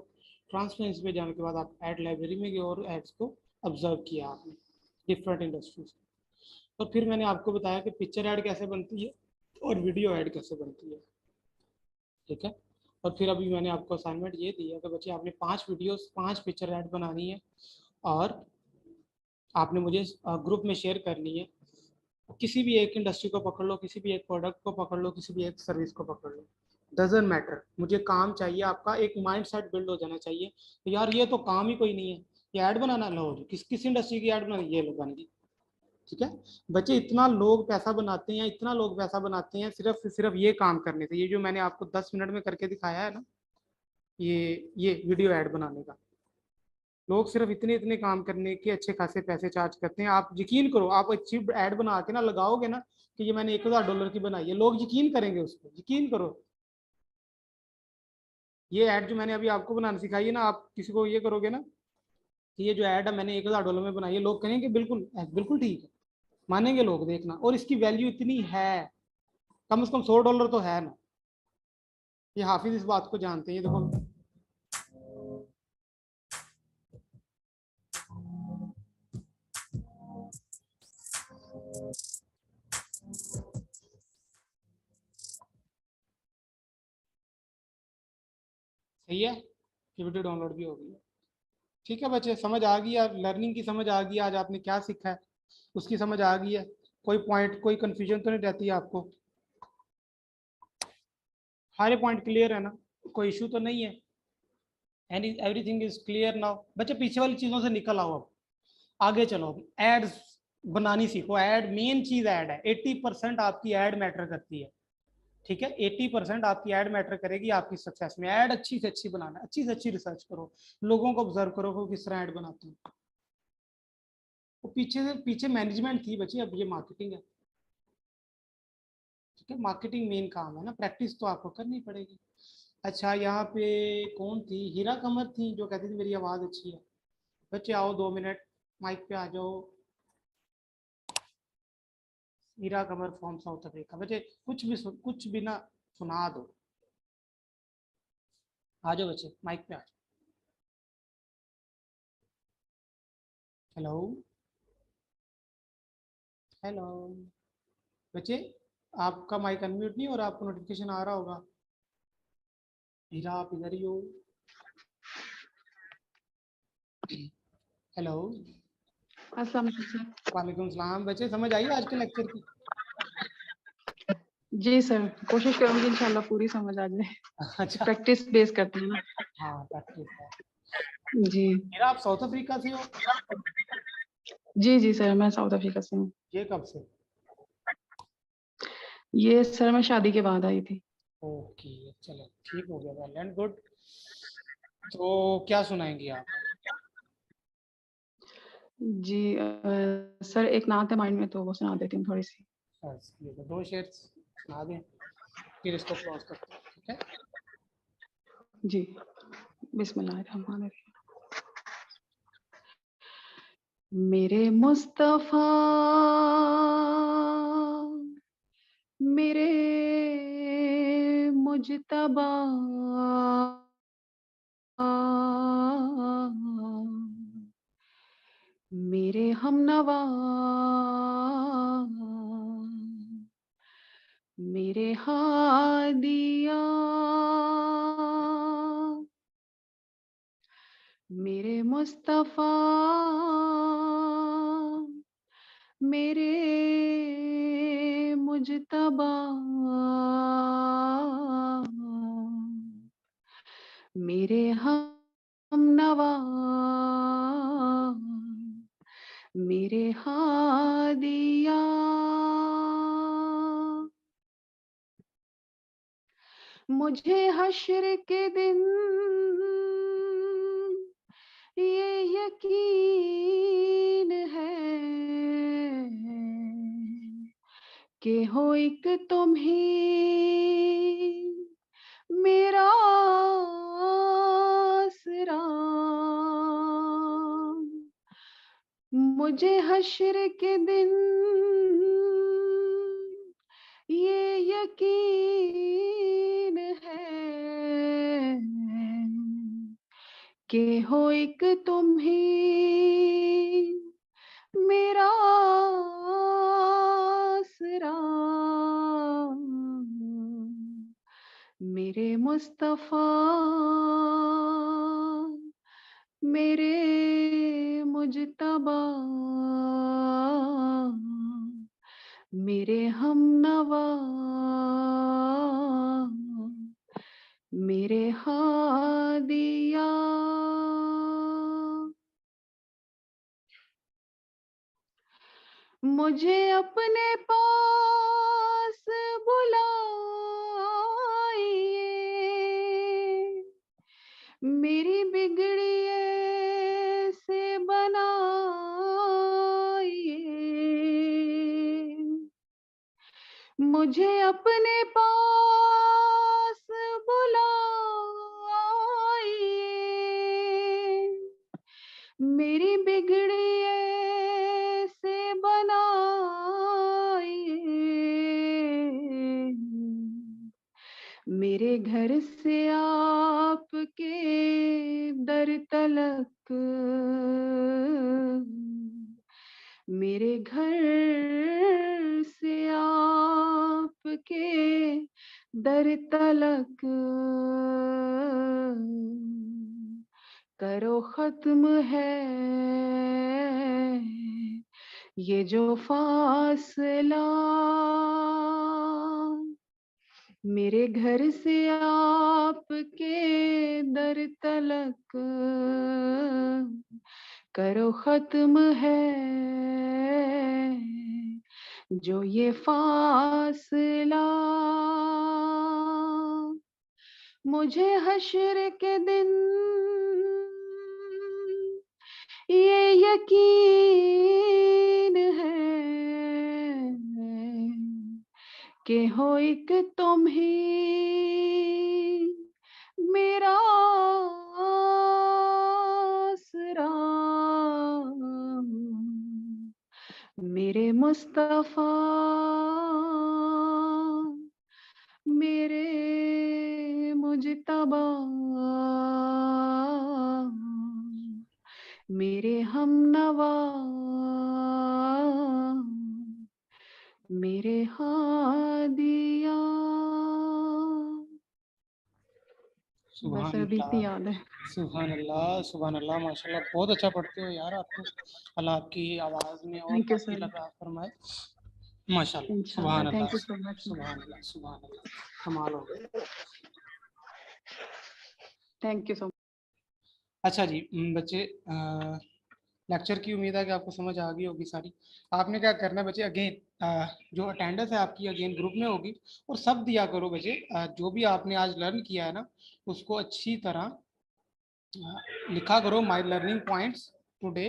ट्रांसपेरेंसी पे जाने के बाद आप एड लाइब्रेरी में गए और एड्स को ऑब्जर्व किया आपने डिफरेंट इंडस्ट्रीज। और फिर मैंने आपको बताया कि पिक्चर ऐड कैसे बनती है और वीडियो ऐड कैसे बनती है। ठीक है, और फिर अभी मैंने आपको असाइनमेंट ये दी है कि बच्चे आपने 5 वीडियोस 5 पिक्चर ऐड बनानी है, और आपने मुझे ग्रुप में शेयर करनी है। किसी भी एक इंडस्ट्री को पकड़ लो, किसी भी एक प्रोडक्ट को पकड़ लो, किसी भी एक सर्विस को पकड़ लो, डजेंट मैटर, मुझे काम चाहिए। आपका एक माइंड सेट बिल्ड हो जाना चाहिए तो यार ये तो काम ही कोई नहीं है, ये ऐड बनाना, लो किस इंडस्ट्री की ऐड बनानी, ये लो बन गई। ठीक है, बच्चे इतना लोग पैसा बनाते हैं, इतना लोग पैसा बनाते हैं सिर्फ ये काम करने से। ये जो मैंने आपको 10 मिनट में करके दिखाया है ना, ये वीडियो ऐड बनाने का, लोग सिर्फ इतने इतने काम करने के अच्छे खासे पैसे चार्ज करते हैं। आप यकीन करो, आप अच्छी ऐड बना के ना लगाओगे ना कि ये मैंने $1000 की बनाई है, लोग यकीन करेंगे उस पर, यकीन करो। ये ऐड जो मैंने अभी आपको बनाना सिखाई है ना, आप किसी को ये करोगे ना कि ये जो ऐड है मैंने $1000 में बनाई है, लोग कहेंगे बिल्कुल बिल्कुल ठीक है, मानेंगे लोग, देखना। और इसकी वैल्यू इतनी है, कम से कम $100 तो है ना। ये हाफिज इस बात को जानते हैं, ये देखो। सही है, ये वीडियो डाउनलोड भी हो गई है। ठीक है बच्चे, समझ आ गई, यार लर्निंग की समझ आ गई, आज आपने क्या सीखा है उसकी समझ आ गई है। कोई पॉइंट कोई कंफ्यूजन तो नहीं रहती है आपको? सारे पॉइंट क्लियर है ना, कोई इशू तो नहीं है? Any everything is clear now? बच्चे पीछे वाली चीजों से निकल आओ, अब आगे चलो, एड्स बनानी सीखो। ऐड मेन चीज ऐड है, 80% आपकी ऐड मैटर करती है। ठीक है, 80% आपकी ऐड मैटर करेगी आपकी सक्सेस में। ऐड अच्छी से अच्छी बनाना, अच्छी से अच्छी रिसर्च करो, लोगों को ऑब्जर्व करो वो किस तरह ऐड बनाते हैं। वो पीछे से पीछे मैनेजमेंट थी बच्चे, अब ये मार्केटिंग है। ठीक है, मार्केटिंग मेन काम है ना, प्रैक्टिस तो आपको करनी पड़ेगी। अच्छा यहाँ पे कौन थी? हीरा कमर थी जो कहती थी मेरी आवाज़ अच्छी है। बच्चे आओ 2 मिनट, माइक पे आ जाओ। हीरा कमर फ्रॉम साउथ अफ्रीका। बच्चे कुछ भी ना सुना दो। आ जाओ बच्चे, माइक पे आ जाओ। हेलो, हेलो बच्चे, आपका माइक अनम्यूट नहीं हो रहा, आपको नोटिफिकेशन आ रहा होगा। हीरा आप इधर ही हो? हेलो, अस्सलाम वालेकुम वालेकुम सलाम। बच्चे समझ आई आज के लेक्चर की? सर। जी सर, कोशिश करूंगी इंशाल्लाह पूरी समझ आ जाए। अच्छा, प्रैक्टिस बेस करते हैं ना। हाँ प्रैक्टिस है। जी हीरा, आप साउथ अफ्रीका से हो? जी सर, मैं साउथ अफ्रीका से हूँ। ये कब से? ये सर मैं शादी के बाद आई थी। ओके, चलो ठीक हो गया, वेल एंड गुड। तो क्या सुनाएंगी आप? जी सर एक नात है माइंड में, तो वो सुना देती हूँ थोड़ी सी। बस ये तो 2 शेर सुना दें, फिर इसको क्लोज करते हैं, ठीक है? जी बिस्मिल्लाहिर्रहमानिर्रहीम। मेरे मुस्तफा, मेरे मुजतबा, मेरे हमनवा, मेरे हादिया, मेरे मुस्तफा, मेरे मुजतबा, मेरे हमनवा, मेरे हादिया, मुझे हश्र के दिन ये यकीन है कि हो एक तुम ही मेरा आसरा। मुझे हश्र के दिन ये यकीन है कि हो एक तुम ही मेरा आसरा। मेरे मुस्तफा, मेरे मुजतबा, मेरे हमनवा, मेरे हादिया। मुझे अपने पास बुलाइए, मेरी बिगड़ी से बनाइए। मुझे अपने पास बुलाइए, मेरी बिगड़ी से बनाइए। मेरे घर से आपके दर तलक, मेरे घर से आपके दर तलक करो खत्म है ये जो फासला। मेरे घर से आपके दर तलक करो खत्म है जो ये फासला। मुझे हश्र के दिन ये यकीन है कि हो एक तुम ही मेरा आसरा। मेरे मुस्तफा, मेरे मुजतबा, मेरे हमनवा, मेरे हादिया। सुभान बस अभी इतनी अल्लाह, याद है। सुभान अल्लाह, सुभान अल्लाह, माशाल्लाह, बहुत अच्छा पढ़ते हो यार आप तो। अल्लाह आपकी आवाज़ में और थैंक यू ताक़ी सर। लगा फरमाए, माशाल्लाह, इंशाल्लाह, सुभान अल्लाह, थैंक यू सो मच। सुभान अल्लाह, सुभान अल्लाह, कमाल हो गया। Thank you so much. अच्छा जी बच्चे, लेक्चर की उम्मीद है कि आपको समझ आ गई होगी सारी। आपने क्या करना है बच्चे, अगेन जो अटेंडेंस है आपकी अगेन ग्रुप में होगी, और सब दिया करो बच्चे। जो भी आपने आज लर्न किया है ना, उसको अच्छी तरह लिखा करो, माय लर्निंग पॉइंट्स टुडे,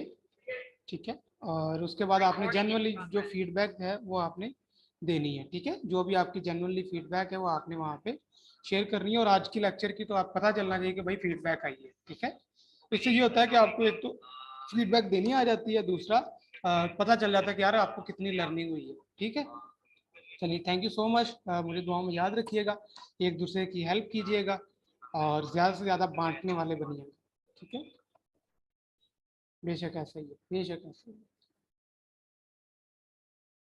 ठीक है। और उसके बाद आपने जनरली जो फीडबैक है वो आपने देनी है, ठीक है। जो भी आपकी जनरली फीडबैक है वो आपने वहाँ पे शेयर करनी है। और आज की लेक्चर की तो आप पता चलना चाहिए कि भाई फीडबैक आई है, ठीक है। इससे ये होता है कि आपको एक तो फीडबैक देनी आ जाती है, दूसरा पता चल जाता है कि यार आपको कितनी लर्निंग हुई है, ठीक है। चलिए, थैंक यू सो मच। मुझे दुआओं में याद रखिएगा, एक दूसरे की हेल्प कीजिएगा, और ज़्यादा से ज़्यादा बांटने वाले बनिएगा, ठीक है। बेशक ऐसा ही है, बेशक ऐसा ही है।